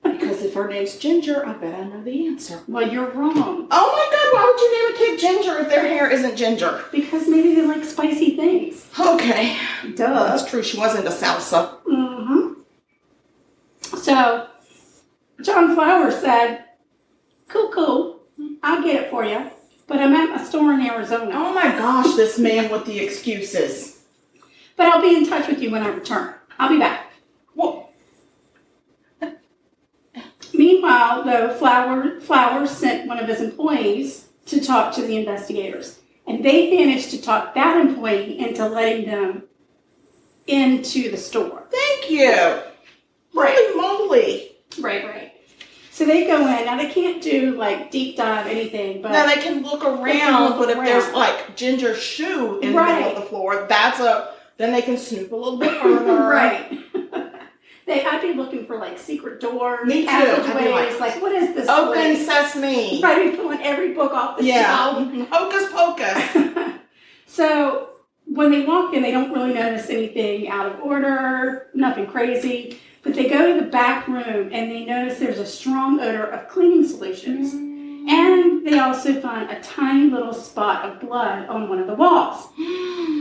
Because if her name's Ginger, I bet I know the answer. Well, you're wrong. Oh my God, why would you name a kid Ginger if their hair isn't ginger? Because maybe they like spicy things. Okay. Duh. That's true. She was into salsa. Mm-hmm. So, John Flowers said, cool, I'll get it for you, but I'm at my store in Arizona. Oh my gosh, this man with the excuses. But I'll be in touch with you when I return. I'll be back. Well, meanwhile, though, Flowers sent one of his employees to talk to the investigators, and they managed to talk that employee into letting them into the store. Thank you. Holy moly. Right. So they go in. Now, they can't do, deep dive anything, but... Now, they can look around, but if there's, Ginger's shoe in the middle of the floor, then they can snoop a little bit further. Right. I'd be looking for, secret doors, me too. passageways, what is this Open place? sesame. I'd be pulling every book off the shelf. Hocus pocus. So, when they walk in, they don't really notice anything out of order, nothing crazy. But they go to the back room and they notice there's a strong odor of cleaning solutions. And they also find a tiny little spot of blood on one of the walls.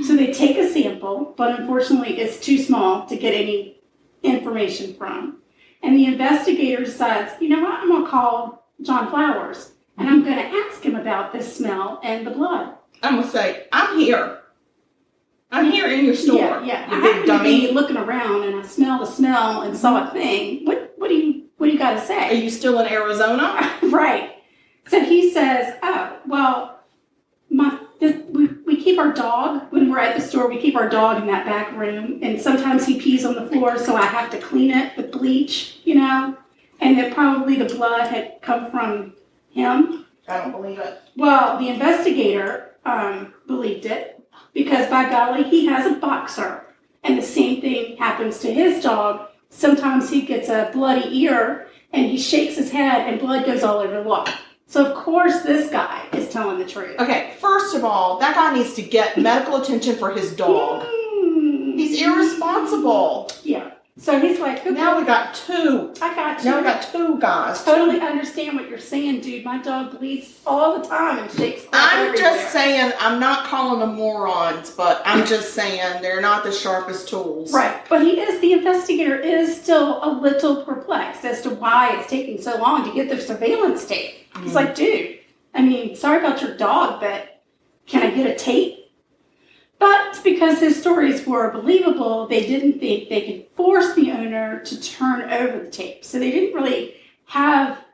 So they take a sample, but unfortunately it's too small to get any information from. And the investigator decides, you know what, I'm going to call John Flowers and I'm going to ask him about this smell and the blood. I'm going to say, I'm here. I'm here in your store. Yeah. You I big dummy. To be looking around and I smell the smell and saw a thing. What do you got to say? Are you still in Arizona? Right. So he says, oh, well, we keep our dog, when we're at the store, we keep our dog in that back room. And sometimes he pees on the floor, so I have to clean it with bleach, And that probably the blood had come from him. I don't believe it. Well, the investigator believed it. Because, by golly, he has a boxer. And the same thing happens to his dog. Sometimes he gets a bloody ear, and he shakes his head, and blood goes all over the wall. So, of course, this guy is telling the truth. Okay, first of all, that guy needs to get medical attention for his dog. He's irresponsible. Yeah. So he's like, okay. Now we got two. I got you. Now we got two guys. Totally understand what you're saying, dude. My dog bleeds all the time and shakes. I'm just saying, I'm not calling them morons, but I'm just saying they're not the sharpest tools. Right. But the investigator is still a little perplexed as to why it's taking so long to get their surveillance tape. He's like, dude, sorry about your dog, but can I get a tape? But because his stories were believable, they didn't think they could force the owner to turn over the tape. So they didn't really have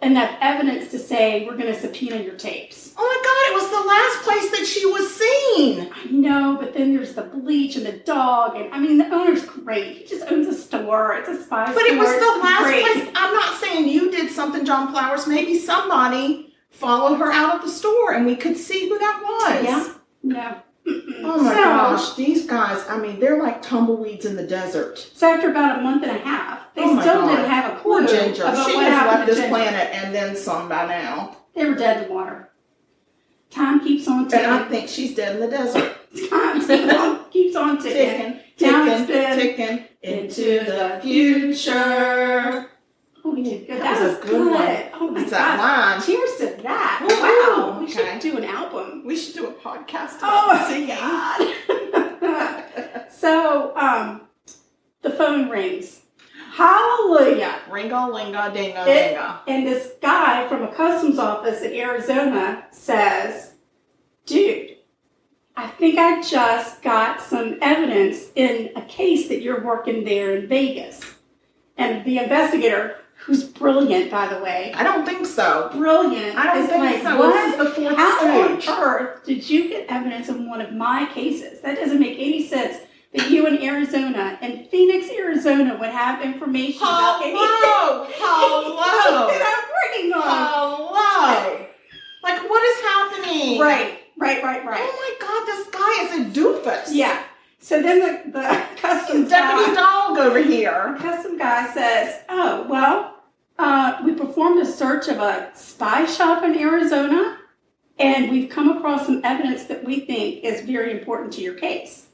enough evidence to say, we're going to subpoena your tapes. Oh my God, it was the last place that she was seen. I know, but then there's the bleach and the dog. And the owner's great. He just owns a store. It's a spy store. But it was the last great. place. I'm not saying you did something, John Flowers. Maybe somebody followed her out of the store and we could see who that was. Yeah. No. Oh my gosh, these guys, they're like tumbleweeds in the desert. So after about a month and a half, they still didn't have a clue. Poor Ginger. About she what has happened left to this Ginger. planet and then some by now. They were dead in the water. Time keeps on ticking. And I think she's dead in the desert. Time keeps on ticking. Ticking into the future. Oh, you did good. That was good. Oh my God. That line. Cheers to that. Woo-hoo. Wow. We should do an album. We should do a podcast about singing. So, the phone rings. Hallelujah. Ringa-linga-dinga-dinga. And this guy from a customs office in Arizona says, dude, I think I just got some evidence in a case that you're working there in Vegas. And the investigator, who's brilliant, by the way. I don't think so. Brilliant. I don't think so. What? This is the fourth How stage. on earth did you get evidence in one of my cases? That doesn't make any sense. That you in Arizona and Phoenix, Arizona would have information about anything. Hello. that I'm working on. Hello. Like, what is happening? Right. Oh my God, this guy is a doofus. Yeah. So then the customs deputy dog over here. The custom guy says, "Oh, well, we performed a search of a spy shop in Arizona, and we've come across some evidence that we think is very important to your case."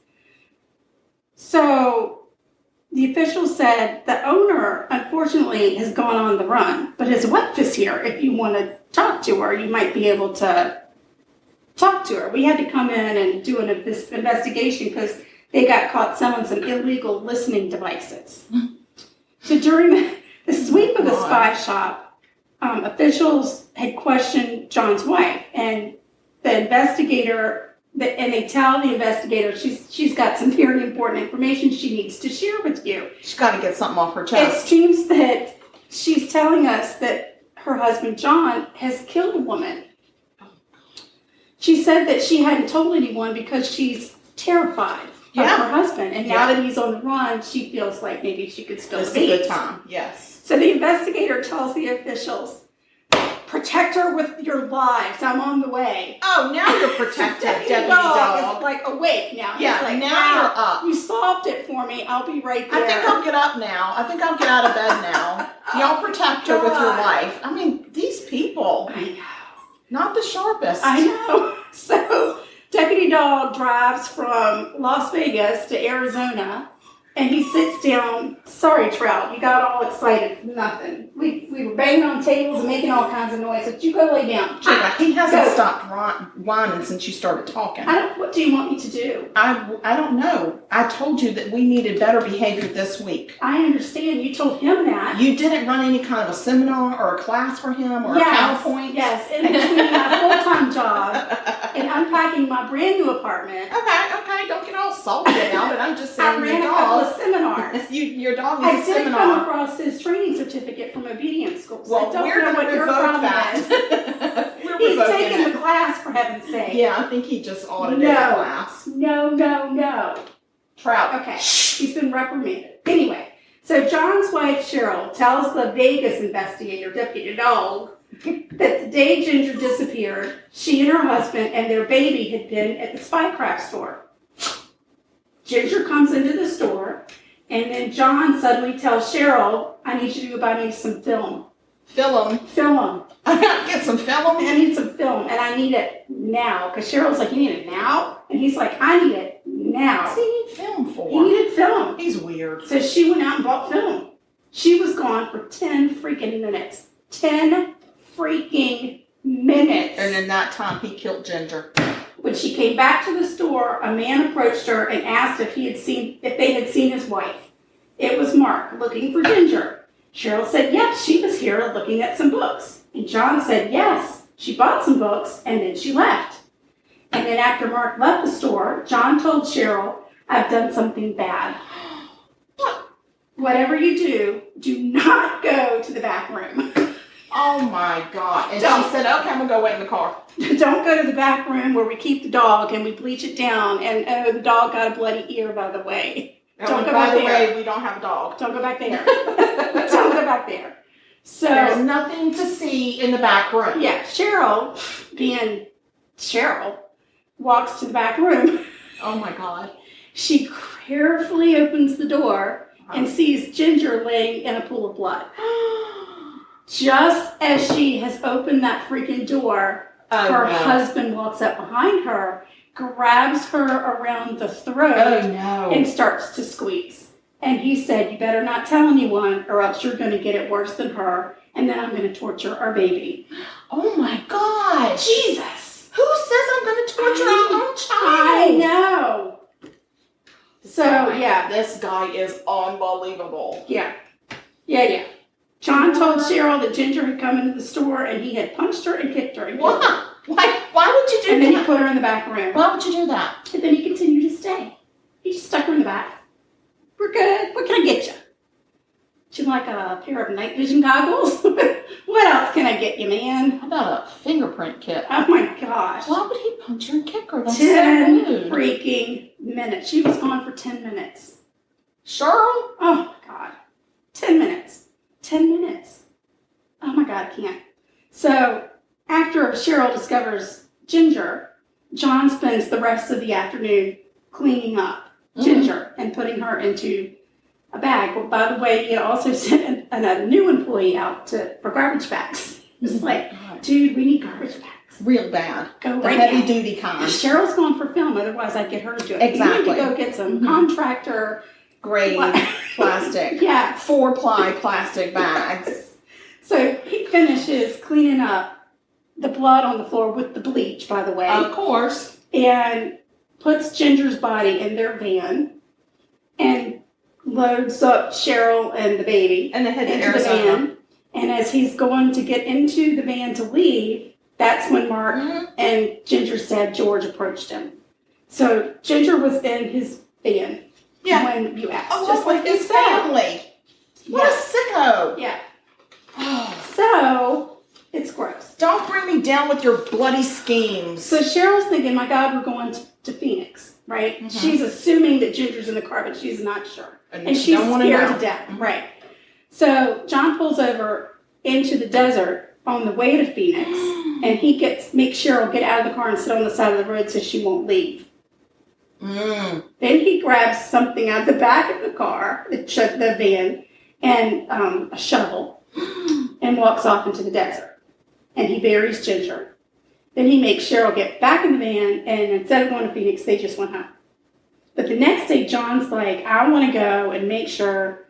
So the official said the owner, unfortunately, has gone on the run, but his wife is here. If you want to talk to her, you might be able to talk to her. We had to come in and do an investigation because they got caught selling some illegal listening devices. So during the sweep of the spy shop, officials had questioned John's wife, and the investigator, and they tell the investigator she's got some very important information she needs to share with you. She's got to get something off her chest. It seems that she's telling us that her husband John has killed a woman. She said that she hadn't told anyone because she's terrified of her husband. And now that he's on the run, she feels like maybe she could spill the beans. It's a good time, yes. So the investigator tells the officials, "Protect her with your lives. I'm on the way." Oh, now you're protected, deputy dog. Is like awake now. Yeah, like, now you're up. You solved it for me. I'll be right there. I think I'll get up now. I think I'll get out of bed now. Y'all protect her with your life. I mean, these people. I know. Not the sharpest. I know. So Deputy Dog drives from Las Vegas to Arizona, and he sits down. Sorry, Trout, you got all excited for nothing. We were banging on tables and making all kinds of noise. But you go lay down. He hasn't stopped whining since you started talking. What do you want me to do? I don't know. I told you that we needed better behavior this week. I understand. You told him that. You didn't run any kind of a seminar or a class for him or a PowerPoint? Yes, in between my full-time job and unpacking my brand new apartment. Okay. Don't get all salty about it. I'm just saying I ran a couple of seminars. Your dog needs a seminar. I did come across his training certificate from obedience school. So well, I don't we're know what your problem is. He's taking the class, for heaven's sake. Yeah, I think he just audited the class. No. Trout. Okay, he's been reprimanded. Anyway, so John's wife, Cheryl, tells the Vegas investigator, Deputy Dog, that the day Ginger disappeared, she and her husband and their baby had been at the spycraft store. Ginger comes into the store, and then John suddenly tells Cheryl, "I need you to go buy me some film." Film. I gotta get some film. I need some film, and I need it now. Because Cheryl's like, "You need it now?" And he's like, "I need it now." What's he need film for? He needed film. He's weird. So she went out and bought film. She was gone for 10 freaking minutes. 10 freaking minutes. And in that time, he killed Ginger. When she came back to the store, a man approached her and asked if they had seen his wife. It was Mark, looking for Ginger. Cheryl said yes, she was here looking at some books. And John said yes, she bought some books and then she left. And then after Mark left the store, John told Cheryl, "I've done something bad. Whatever you do not go to the back room." Oh my God. And she said, "Okay, I'm going to go wait in the car." Don't go to the back room where we keep the dog and we bleach it down. And the dog got a bloody ear, by the way. Don't go back there. By the way, we don't have a dog. Don't go back there. Don't go back there. So there's nothing to see in the back room. Yeah, Cheryl, being Cheryl, walks to the back room. Oh my God. She carefully opens the door and sees Ginger laying in a pool of blood. Just as she has opened that freaking door, her husband walks up behind her, grabs her around the throat, and starts to squeeze. And he said, "You better not tell anyone or else you're going to get it worse than her, and then I'm going to torture our baby." Oh my God. Jesus. Who says I'm going to torture our own child? I know. So, This guy is unbelievable. Yeah. John told Cheryl that Ginger had come into the store and he had punched her and kicked her. What? Why would you do that? And then he put her in the back room. Why would you do that? And then he continued to stay. He just stuck her in the back. We're good. What can I get you? Would you like a pair of night vision goggles? What else can I get you, man? How about a fingerprint kit? Oh my gosh. Why would he punch her and kick her? That's 10 so rude. freaking minutes. She was gone for 10 minutes. Cheryl? Oh my God. 10 minutes. 10 minutes. Oh my God, I can't. So after Cheryl discovers Ginger, John spends the rest of the afternoon cleaning up Ginger and putting her into a bag. Well, by the way, he also sent a new employee out for garbage bags. It was like, dude, we need garbage bags. Real bad. Go the right heavy now. duty kind. Cheryl's going for film, otherwise I'd get her to do it. Exactly. You need to go get some contractor grade plastic. Yeah. 4-ply plastic bags. So he finishes cleaning up the blood on the floor with the bleach, by the way. Of course. And puts Ginger's body in their van and loads up Cheryl and the baby and they head to into Arizona. the van. And as he's going to get into the van to leave, that's when Mark and Ginger's dad, George, approached him. So Ginger was in his van when you asked. Oh, just like his family. What a sicko. Yeah. So, it's gross. Don't bring me down with your bloody schemes. So Cheryl's thinking, my God, we're going to Phoenix, right? She's assuming that Ginger's in the car, but she's not sure. And she's scared to death, right? So John pulls over into the desert on the way to Phoenix, and he makes Cheryl get out of the car and sit on the side of the road so she won't leave. Then he grabs something out of the back of the car, the van, and a shovel, and walks off into the desert. And he buries Ginger. Then he makes Cheryl get back in the van, and instead of going to Phoenix, they just went home. But the next day, John's like, I want to go and make sure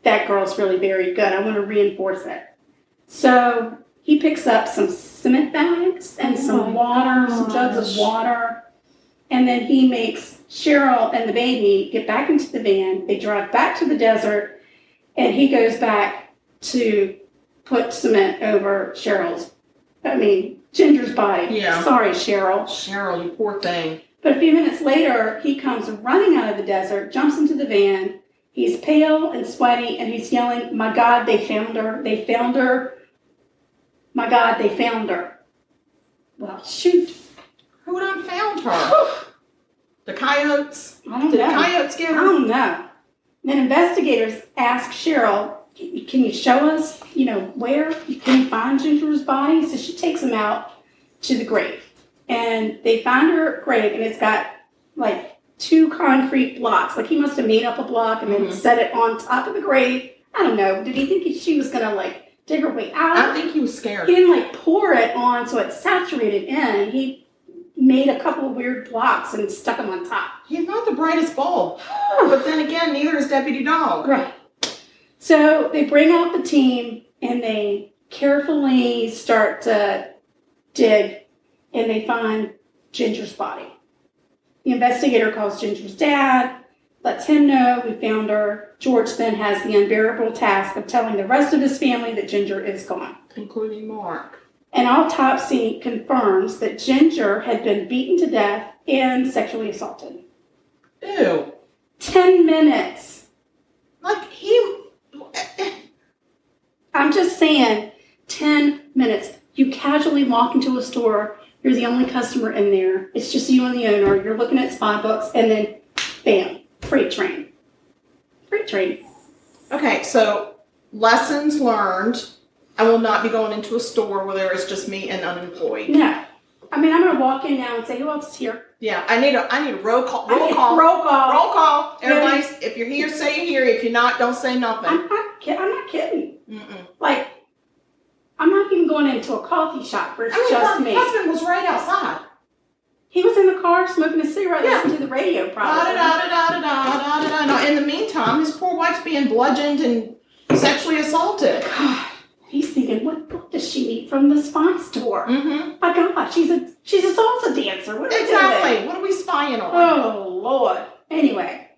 that girl's really buried good. I want to reinforce it. So he picks up some cement bags and some water, some jugs of water. And then he makes Cheryl and the baby get back into the van. They drive back to the desert, and he goes back to put cement over Ginger's body. Yeah. Sorry, Cheryl. Cheryl, you poor thing. But a few minutes later, he comes running out of the desert, jumps into the van. He's pale and sweaty, and he's yelling, my God, they found her. They found her. My God, they found her. Well, shoot. Who done found her? The coyotes? I don't know. Did the coyotes get her? I don't know. Then investigators ask Cheryl, can you show us, where you can find Ginger's body? So she takes them out to the grave. And they find her grave, and it's got, 2 concrete blocks. He must have made up a block and then set it on top of the grave. I don't know. Did he think she was going to, dig her way out? I think he was scared. He didn't, pour it on so it saturated in. He made a couple of weird blocks and stuck them on top. He's not the brightest bulb. But then again, neither is Deputy Dog. Right. So they bring out the team, and they carefully start to dig, and they find Ginger's body. The investigator calls Ginger's dad, lets him know we found her. George then has the unbearable task of telling the rest of his family that Ginger is gone. Including Mark. An autopsy confirms that Ginger had been beaten to death and sexually assaulted. Ew. 10 minutes. I'm just saying, 10 minutes. You casually walk into a store, you're the only customer in there, it's just you and the owner, you're looking at spy books, and then, bam, freight train. Freight train. Okay, so lessons learned. I will not be going into a store where there is just me and unemployed. No. I'm going to walk in now and say, who else is here? Yeah, I need a roll call. Roll call. Everybody, if you're here, say you're here. If you're not, don't say nothing. I'm not kidding. I'm not even going into a coffee shop where it's just me. My husband was right outside. He was in the car smoking a cigarette, listening to the radio, probably. No, in the meantime, his poor wife's being bludgeoned and sexually assaulted. God, he's thinking, what does she need from the spy store? My God, she's a salsa dancer. What are we doing? What are we spying on? Oh, Lord. Anyway,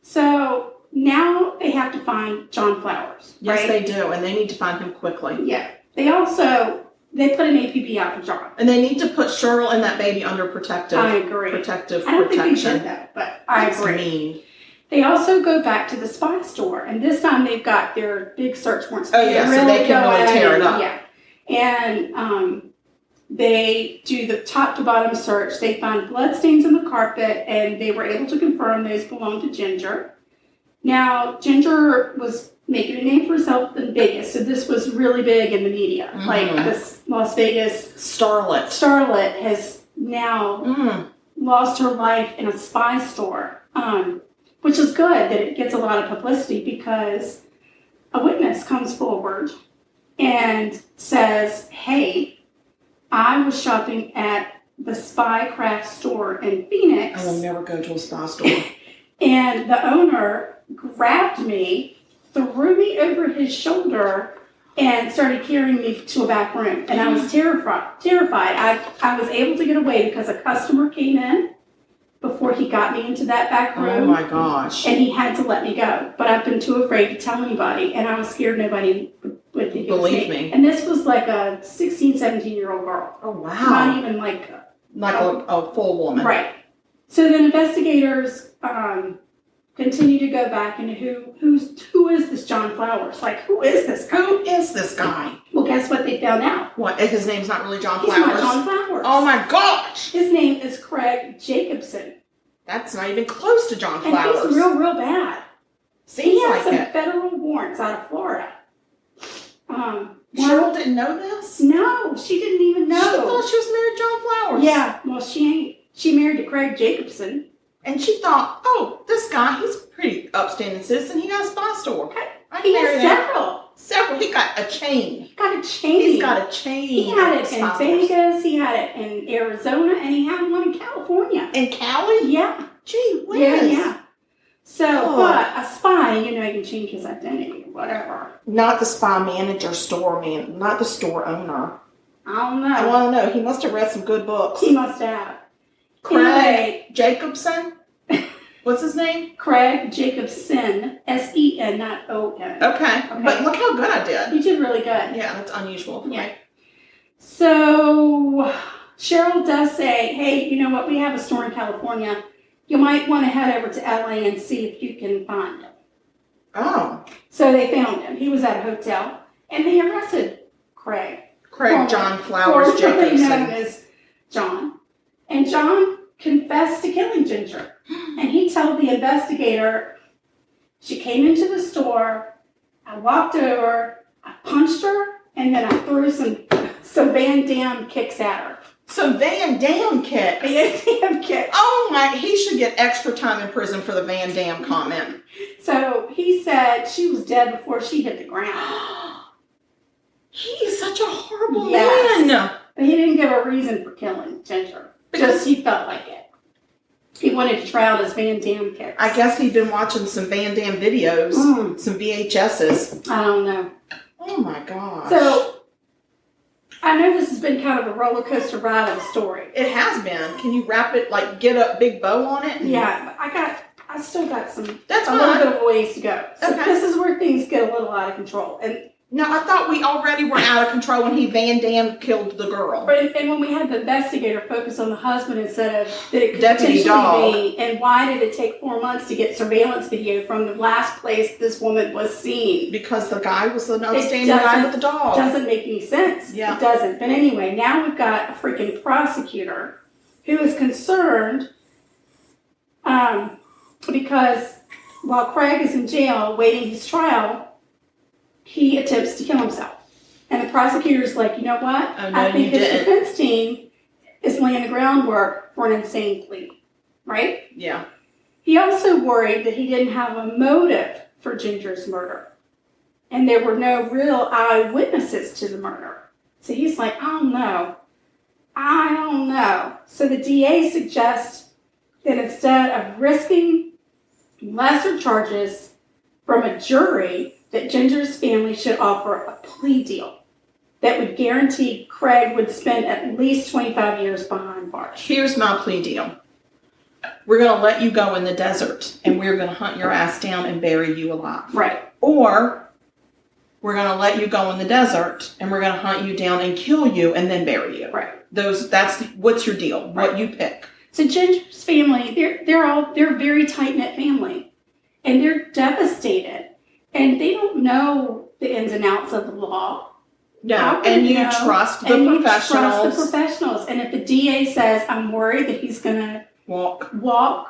so now they have to find John Flowers. Yes, right? they do, and they need to find him quickly. Yeah. They also They put an APB out for John. And they need to put Cheryl and that baby under protective protection. I don't think they did that, but I agree. Mean. They also go back to the spy store, and this time they've got their big search warrants. Oh, yeah, so they can really tear it up. Yeah. And they do the top to bottom search. They find bloodstains on the carpet, and they were able to confirm those belonged to Ginger. Now, Ginger was making a name for herself in Vegas, so this was really big in the media. Mm-hmm. Like, this Las Vegas starlet has now lost her life in a spy store, which is good that it gets a lot of publicity because a witness comes forward and says, hey, I was shopping at the Spy Craft store in Phoenix. I will never go to a spy store. And the owner grabbed me, threw me over his shoulder, and started carrying me to a back room. And I was terrified. I was able to get away because a customer came in before he got me into that back room. Oh, my gosh. And he had to let me go. But I've been too afraid to tell anybody, and I was scared nobody would think it was me. And this was like a 16, 17-year-old girl. Oh, wow. Not even like a full woman. Right. So then investigators continue to go back into who is this John Flowers? Like, who is this guy? Who is this guy? Well, guess what they found out? What? His name's not really John Flowers? He's not John Flowers. Oh, my gosh. His name is Craig Jacobson. That's not even close to John Flowers. And he's real bad. Seems he like has some it. federal warrants out of Florida. Cheryl didn't know this? No, she didn't even know. She thought she was married to John Flowers. Yeah, well, she ain't. She married to Craig Jacobson. And she thought, oh, this guy, he's a pretty upstanding citizen. He got a spy store. He has several. He got a chain. He's got a chain. He had it in Vegas. He had it in Arizona. And he had one in California. In Cali? Yeah. Gee whiz. Yeah. So, but a spy, you can change his identity or whatever. Not the spy manager, not the store owner. I don't know. I want to know. He must have read some good books. He must have. Craig Jacobson? What's his name? Craig Jacobson. S-E-N, not O-N. Okay. But look how good I did. You did really good. Yeah, that's unusual for me. So, Cheryl does say, hey, you know what? We have a store in California. You might want to head over to LA and see if you can find him. Oh. So they found him. He was at a hotel. And they arrested Craig. John Flowers Jacobson. known as John. And John confessed to killing Ginger. And he told the investigator, she came into the store, I walked over, I punched her, and then I threw some Van Damme kicks at her. Some Van Damme kicks? Van Damme kicks. Oh my, he should get extra time in prison for the Van Damme comment. So he said she was dead before she hit the ground. He's such a horrible man. But he didn't give a reason for killing Ginger. Just he felt like it. He wanted to try out his Van Damme kicks. I guess he'd been watching some Van Damme videos, some VHSs. I don't know. Oh my gosh. So, I know this has been kind of a roller coaster ride of a story. It has been. Can you wrap it, like get a big bow on it? Yeah, I still got a little bit of ways to go. So this is where things get a little out of control. And no, I thought we already were out of control when he Van Damme killed the girl. And when we had the investigator focus on the husband instead of that it could potentially be, and why did it take 4 months to get surveillance video from the last place this woman was seen? Because the guy was an outstanding guy with the dog. Doesn't make any sense. Yeah. It doesn't. But anyway, now we've got a freaking prosecutor who is concerned because while Craig is in jail waiting his trial, he attempts to kill himself. And the prosecutor's like, you know what? Oh, no, I think his defense team is laying the groundwork for an insane plea. Right? Yeah. He also worried that he didn't have a motive for Ginger's murder. And there were no real eyewitnesses to the murder. So he's like, I don't know. So the DA suggests that instead of risking lesser charges from a jury, that Ginger's family should offer a plea deal that would guarantee Craig would spend at least 25 years behind bars. Here's my plea deal. We're going to let you go in the desert, and we're going to hunt your ass down and bury you alive. Right. Or we're going to let you go in the desert, and we're going to hunt you down and kill you and then bury you. Right. What's your deal? Right. What you pick. So Ginger's family, they're a very tight-knit family, and they're devastated, and they don't know the ins and outs of the law. No, and you trust the professionals. And if the DA says, I'm worried that he's going to walk,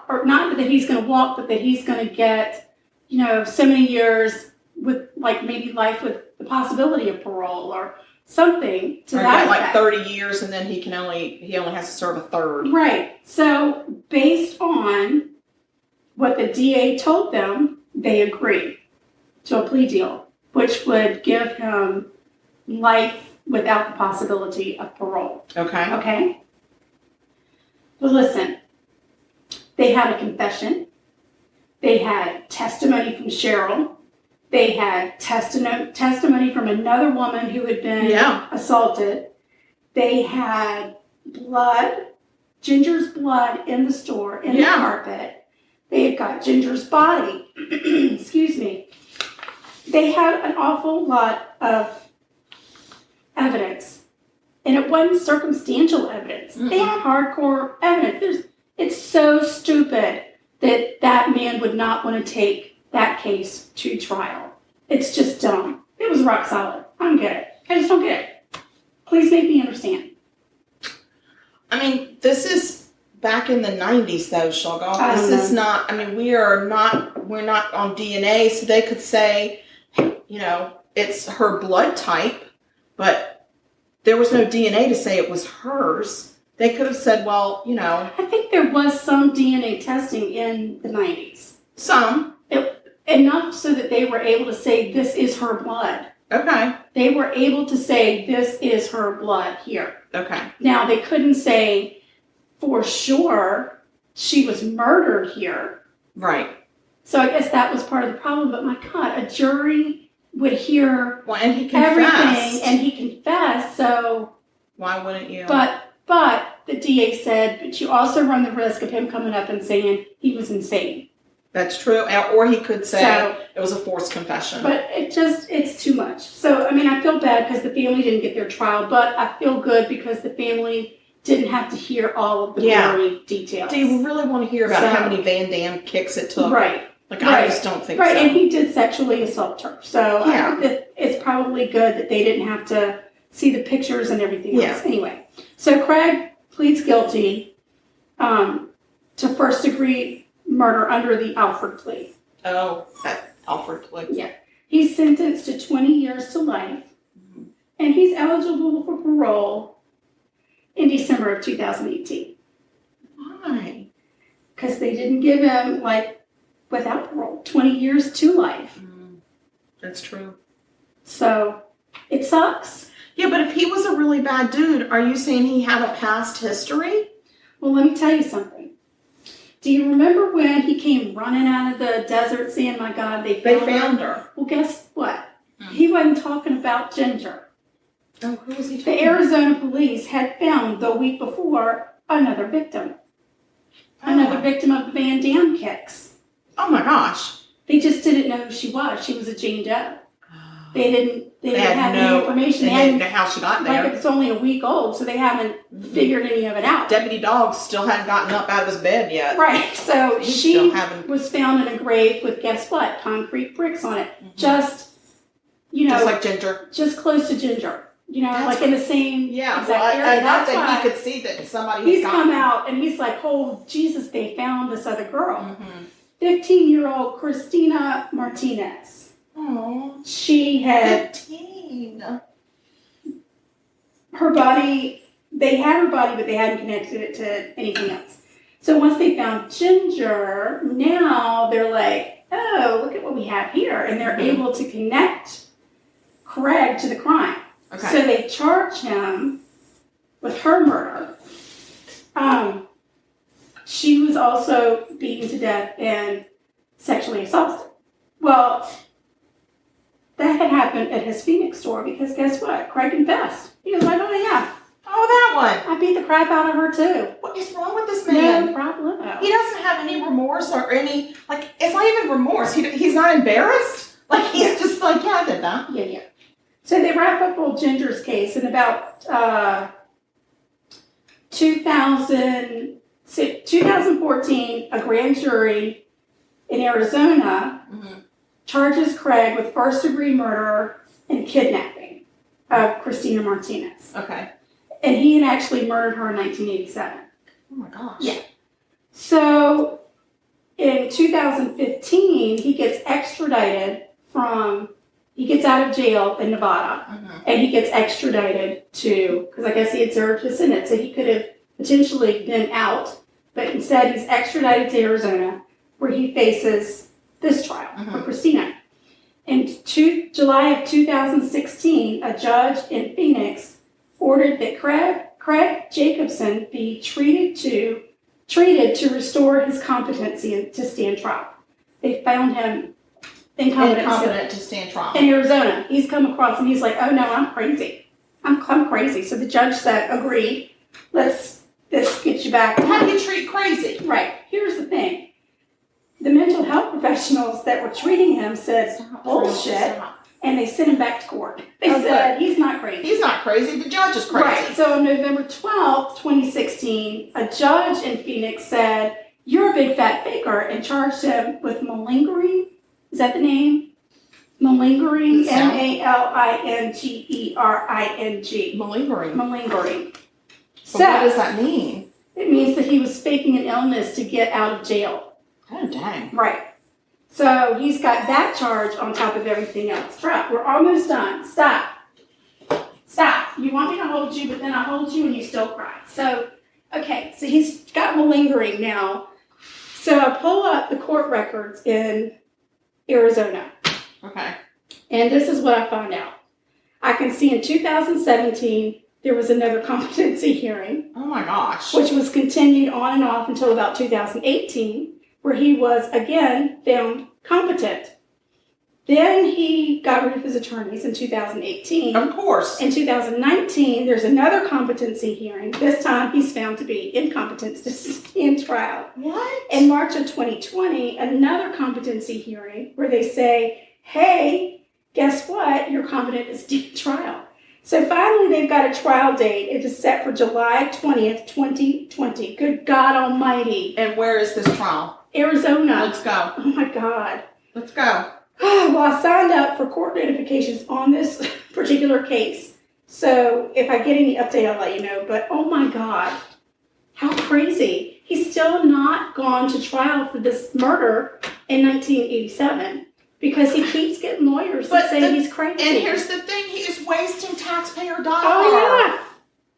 or not that he's going to walk, but that he's going to get, so many years with, like, maybe life with the possibility of parole or something to that like 30 years, and then he only has to serve a third. Right. So based on what the DA told them, they agreed to a plea deal, which would give him life without the possibility of parole. Okay. Okay? But listen, they had a confession. They had testimony from Cheryl. They had testimony from another woman who had been assaulted. They had blood, Ginger's blood in the store, in the carpet. They had got Ginger's body. Excuse me. They had an awful lot of evidence. And it wasn't circumstantial evidence. Mm-hmm. They had hardcore evidence. It's so stupid that man would not want to take that case to trial. It's just dumb. It was rock solid. I don't get it. I just don't get it. Please make me understand. I mean, this is back in the 90s, though, Shulga. This is not, we're not on DNA, so they could say, it's her blood type, but there was no DNA to say it was hers. They could have said, well, I think there was some DNA testing in the 90s. Some. Enough so that they were able to say, this is her blood. Okay. They were able to say, this is her blood here. Okay. Now, they couldn't say for sure she was murdered here. Right. So I guess that was part of the problem. But my God, a jury would hear and he confessed. Everything, and he confessed, so... Why wouldn't you? But the DA said, but you also run the risk of him coming up and saying he was insane. That's true. Or he could say it was a forced confession. But it's too much. So, I feel bad because the family didn't get their trial, but I feel good because the family didn't have to hear all of the gory details. Do you really want to hear about how many Van Damme kicks it took? Right. I just don't think so. Right, and he did sexually assault her. So I think that it's probably good that they didn't have to see the pictures and everything else. Anyway, so Craig pleads guilty to first-degree murder under the Alford plea. Oh, that Alford plea. Yeah. He's sentenced to 20 years to life, and he's eligible for parole in December of 2018. Why? Because they didn't give him, without parole, 20 years to life. That's true. So, it sucks. Yeah, but if he was a really bad dude, are you saying he had a past history? Well, let me tell you something. Do you remember when he came running out of the desert saying, my God, they found her? Well, guess what? He wasn't talking about Ginger. Oh, who was he talking about? The Arizona police had found, the week before, another victim. Another victim of the Van Damme kicks. Oh, my gosh. They just didn't know who she was. She was a Jane Doe. They didn't have any information. They didn't know how she got there. It's only a week old, so they haven't figured any of it out. Deputy Dog still hadn't gotten up out of his bed yet. Right. So she was found in a grave with, guess what? Concrete bricks on it. Mm-hmm. Just like Ginger. Just close to Ginger. That's in the same exact area. That's why he could see that somebody he's come out and he's like, oh, Jesus, they found this other girl. 15-year-old Christina Martinez. Oh, she had 15. Her body. They had her body, but they hadn't connected it to anything else. So once they found Ginger, now they're like, "Oh, look at what we have here," and they're able to connect Craig to the crime. Okay. So they charge him with her murder. She was also beaten to death and sexually assaulted. Well, that had happened at his Phoenix store because guess what? Craig confessed. He was like, oh, yeah. Oh, that one. I beat the crap out of her, too. What is wrong with this man? No problem. He doesn't have any remorse or any, it's not even remorse. He's not embarrassed. Like, he's just like, yeah, I did that. Yeah. So they wrap up old Ginger's case in about 2014, a grand jury in Arizona charges Craig with first-degree murder and kidnapping of Christina Martinez. Okay. And he had actually murdered her in 1987. Oh, my gosh. Yeah. So in 2015, he gets extradited he gets out of jail in Nevada, and he gets extradited to, because I guess he had served his sentence, so he could have potentially been out, but instead he's extradited to Arizona, where he faces this trial for Christina. In July of 2016, a judge in Phoenix ordered that Craig Jacobson be treated to restore his competency to stand trial. They found him incompetent to stand trial. In Arizona. He's come across and he's like, oh no, I'm crazy. I'm crazy. So the judge said, agreed, let's get you back. How do you treat crazy? Right. Here's the thing. The mental health professionals that were treating him said, bullshit, and they sent him back to court. They said, he's not crazy. He's not crazy. The judge is crazy. Right. So on November 12th, 2016, a judge in Phoenix said, you're a big fat faker, and charged him with malingering. Is that the name? Malingering. Malingering. Malingering. So what does that mean? It means that he was faking an illness to get out of jail. Oh, dang. Right. So he's got that charge on top of everything else. Right. We're almost done. Stop. You want me to hold you, but then I hold you and you still cry. So, okay. So he's got malingering now. So I pull up the court records in Arizona. Okay. And this is what I found out. I can see in 2017, there was another competency hearing. Oh my gosh. Which was continued on and off until about 2018, where he was again found competent. Then he got rid of his attorneys in 2018. Of course. In 2019, there's another competency hearing. This time, he's found to be incompetent to stand trial. What? In March of 2020, another competency hearing where they say, hey, guess what? You're competent to stand trial. So finally, they've got a trial date. It is set for July 20th, 2020. Good God Almighty. And where is this trial? Arizona. Let's go. Oh, my God. Let's go. Well, I signed up for court notifications on this particular case. So if I get any update, I'll let you know. But, oh, my God. How crazy. He's still not gone to trial for this murder in 1987 because he keeps getting lawyers that say he's crazy. And here's the thing. He is wasting taxpayer dollars. Oh,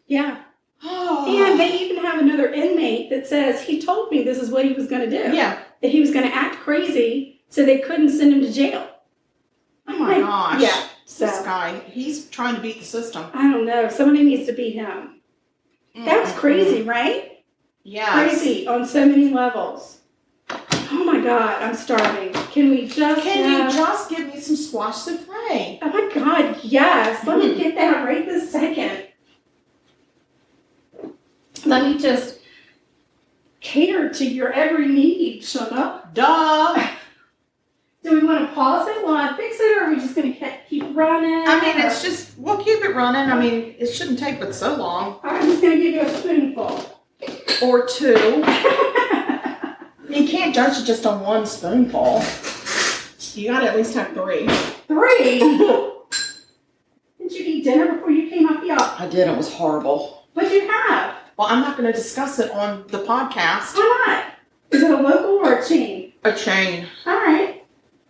yeah. Oh. And they even have another inmate that says he told me this is what he was going to do. Yeah. That he was going to act crazy so they couldn't send him to jail. Oh my gosh. Yeah. So, this guy, he's trying to beat the system. I don't know. Somebody needs to beat him. That was crazy, right? Yeah. Crazy on so many levels. Oh my God, I'm starving. Can you just give me some squash souffle? Oh my God, yes. Let me get that right this second. Let me just cater to your every need, Shona. Duh. Do we want to pause it while I fix it, or are we just going to keep running? I mean, we'll keep it running. I mean, it shouldn't take but so long. I'm just going to give you a spoonful. Or two. You can't judge it just on one spoonful. You got to at least have 3. 3? Did you eat dinner before you came up here? I did. It was horrible. What'd you have? Well, I'm not going to discuss it on the podcast. Why not? Is it a local or a chain? A chain. All right.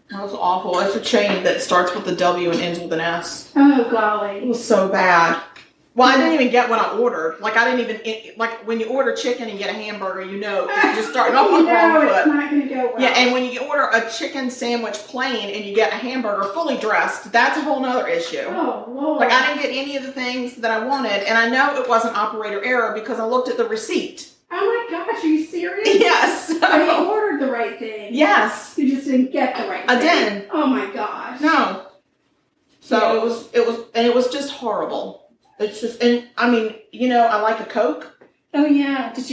That was awful. It's a chain that starts with a W and ends with an S. Oh, golly. It was so bad. Well, I didn't even get what I ordered. Like, when you order chicken and get a hamburger, you know you're just starting off on the wrong foot. It's not going to go well. Yeah, and when you order a chicken sandwich plain and you get a hamburger fully dressed, that's a whole nother issue. Oh, Lord. Like, I didn't get any of the things that I wanted, and I know it wasn't operator error because I looked at the receipt. Oh, my gosh, are you serious? Yes. So you ordered the right thing. Yes. You just didn't get the right thing. I didn't. Oh, my gosh. No. So it was just horrible. It's just, and I mean, I like a Coke. Oh, yeah. Did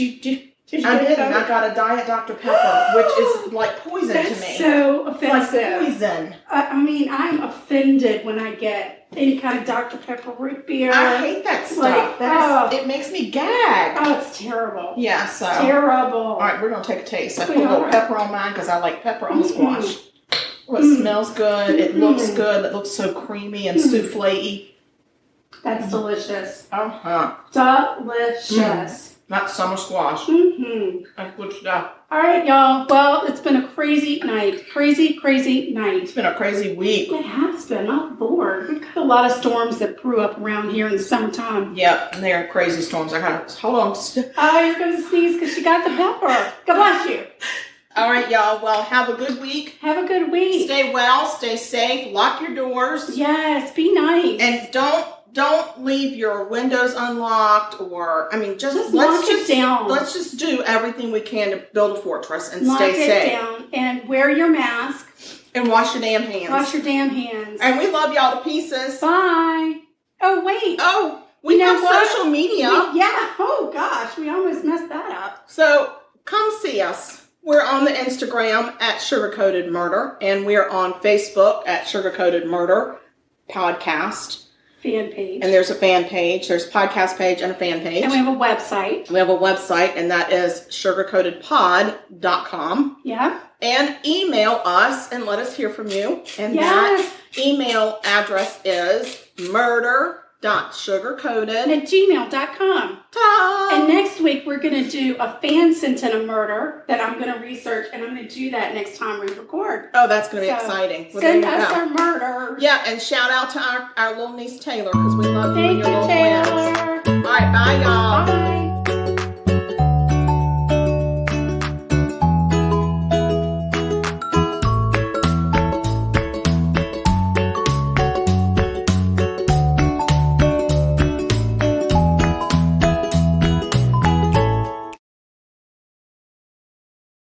I didn't. I got a Diet Dr. Pepper, which is like poison to me. So offensive. Like poison. I mean, I'm offended when I get any kind of Dr. Pepper root beer. I hate that stuff. It makes me gag. Oh, it's terrible. Yeah, so. Terrible. All right, we're going to take a taste. I put a little pepper on mine because I like pepper on the squash. Well, it smells good. It looks good. It looks so creamy and souffle-y. That's delicious. Uh-huh. Delicious. Not summer squash. That's good stuff. All right, y'all. Well, it's been a crazy night. Crazy night. It's been a crazy week. It has been. I'm bored. We've got a lot of storms that brew up around here in the summertime. Yep, and they're crazy storms. I got to, hold on. Oh, you're going to sneeze because you got the pepper. God bless you. All right, y'all. Well, have a good week. Have a good week. Stay well. Stay safe. Lock your doors. Yes, be nice. And don't leave your windows unlocked just lock it down. Let's just do everything we can to build a fortress and lock stay safe. Lock it down and wear your mask. And wash your damn hands. Wash your damn hands. And we love y'all to pieces. Bye. Oh, wait. Oh, we have social media. Oh, gosh. We almost messed that up. So come see us. We're on the Instagram at Sugarcoated Murder. And we're on Facebook at Sugarcoated Murder Podcast. Fan page. And there's a fan page. There's a podcast page and a fan page. And we have a website. We have a website, and that is sugarcoatedpod.com. Yeah. And email us and let us hear from you. And that email address is murder.sugarcoated@gmail.com. And next week, we're going to do a fan sent in a murder that I'm going to research, and I'm going to do that next time we record. Oh, that's going to be exciting. Well, send us our murders. Yeah, and shout out to our little niece Taylor, because we love you and your little Taylor. friends. All right, bye, y'all. Bye.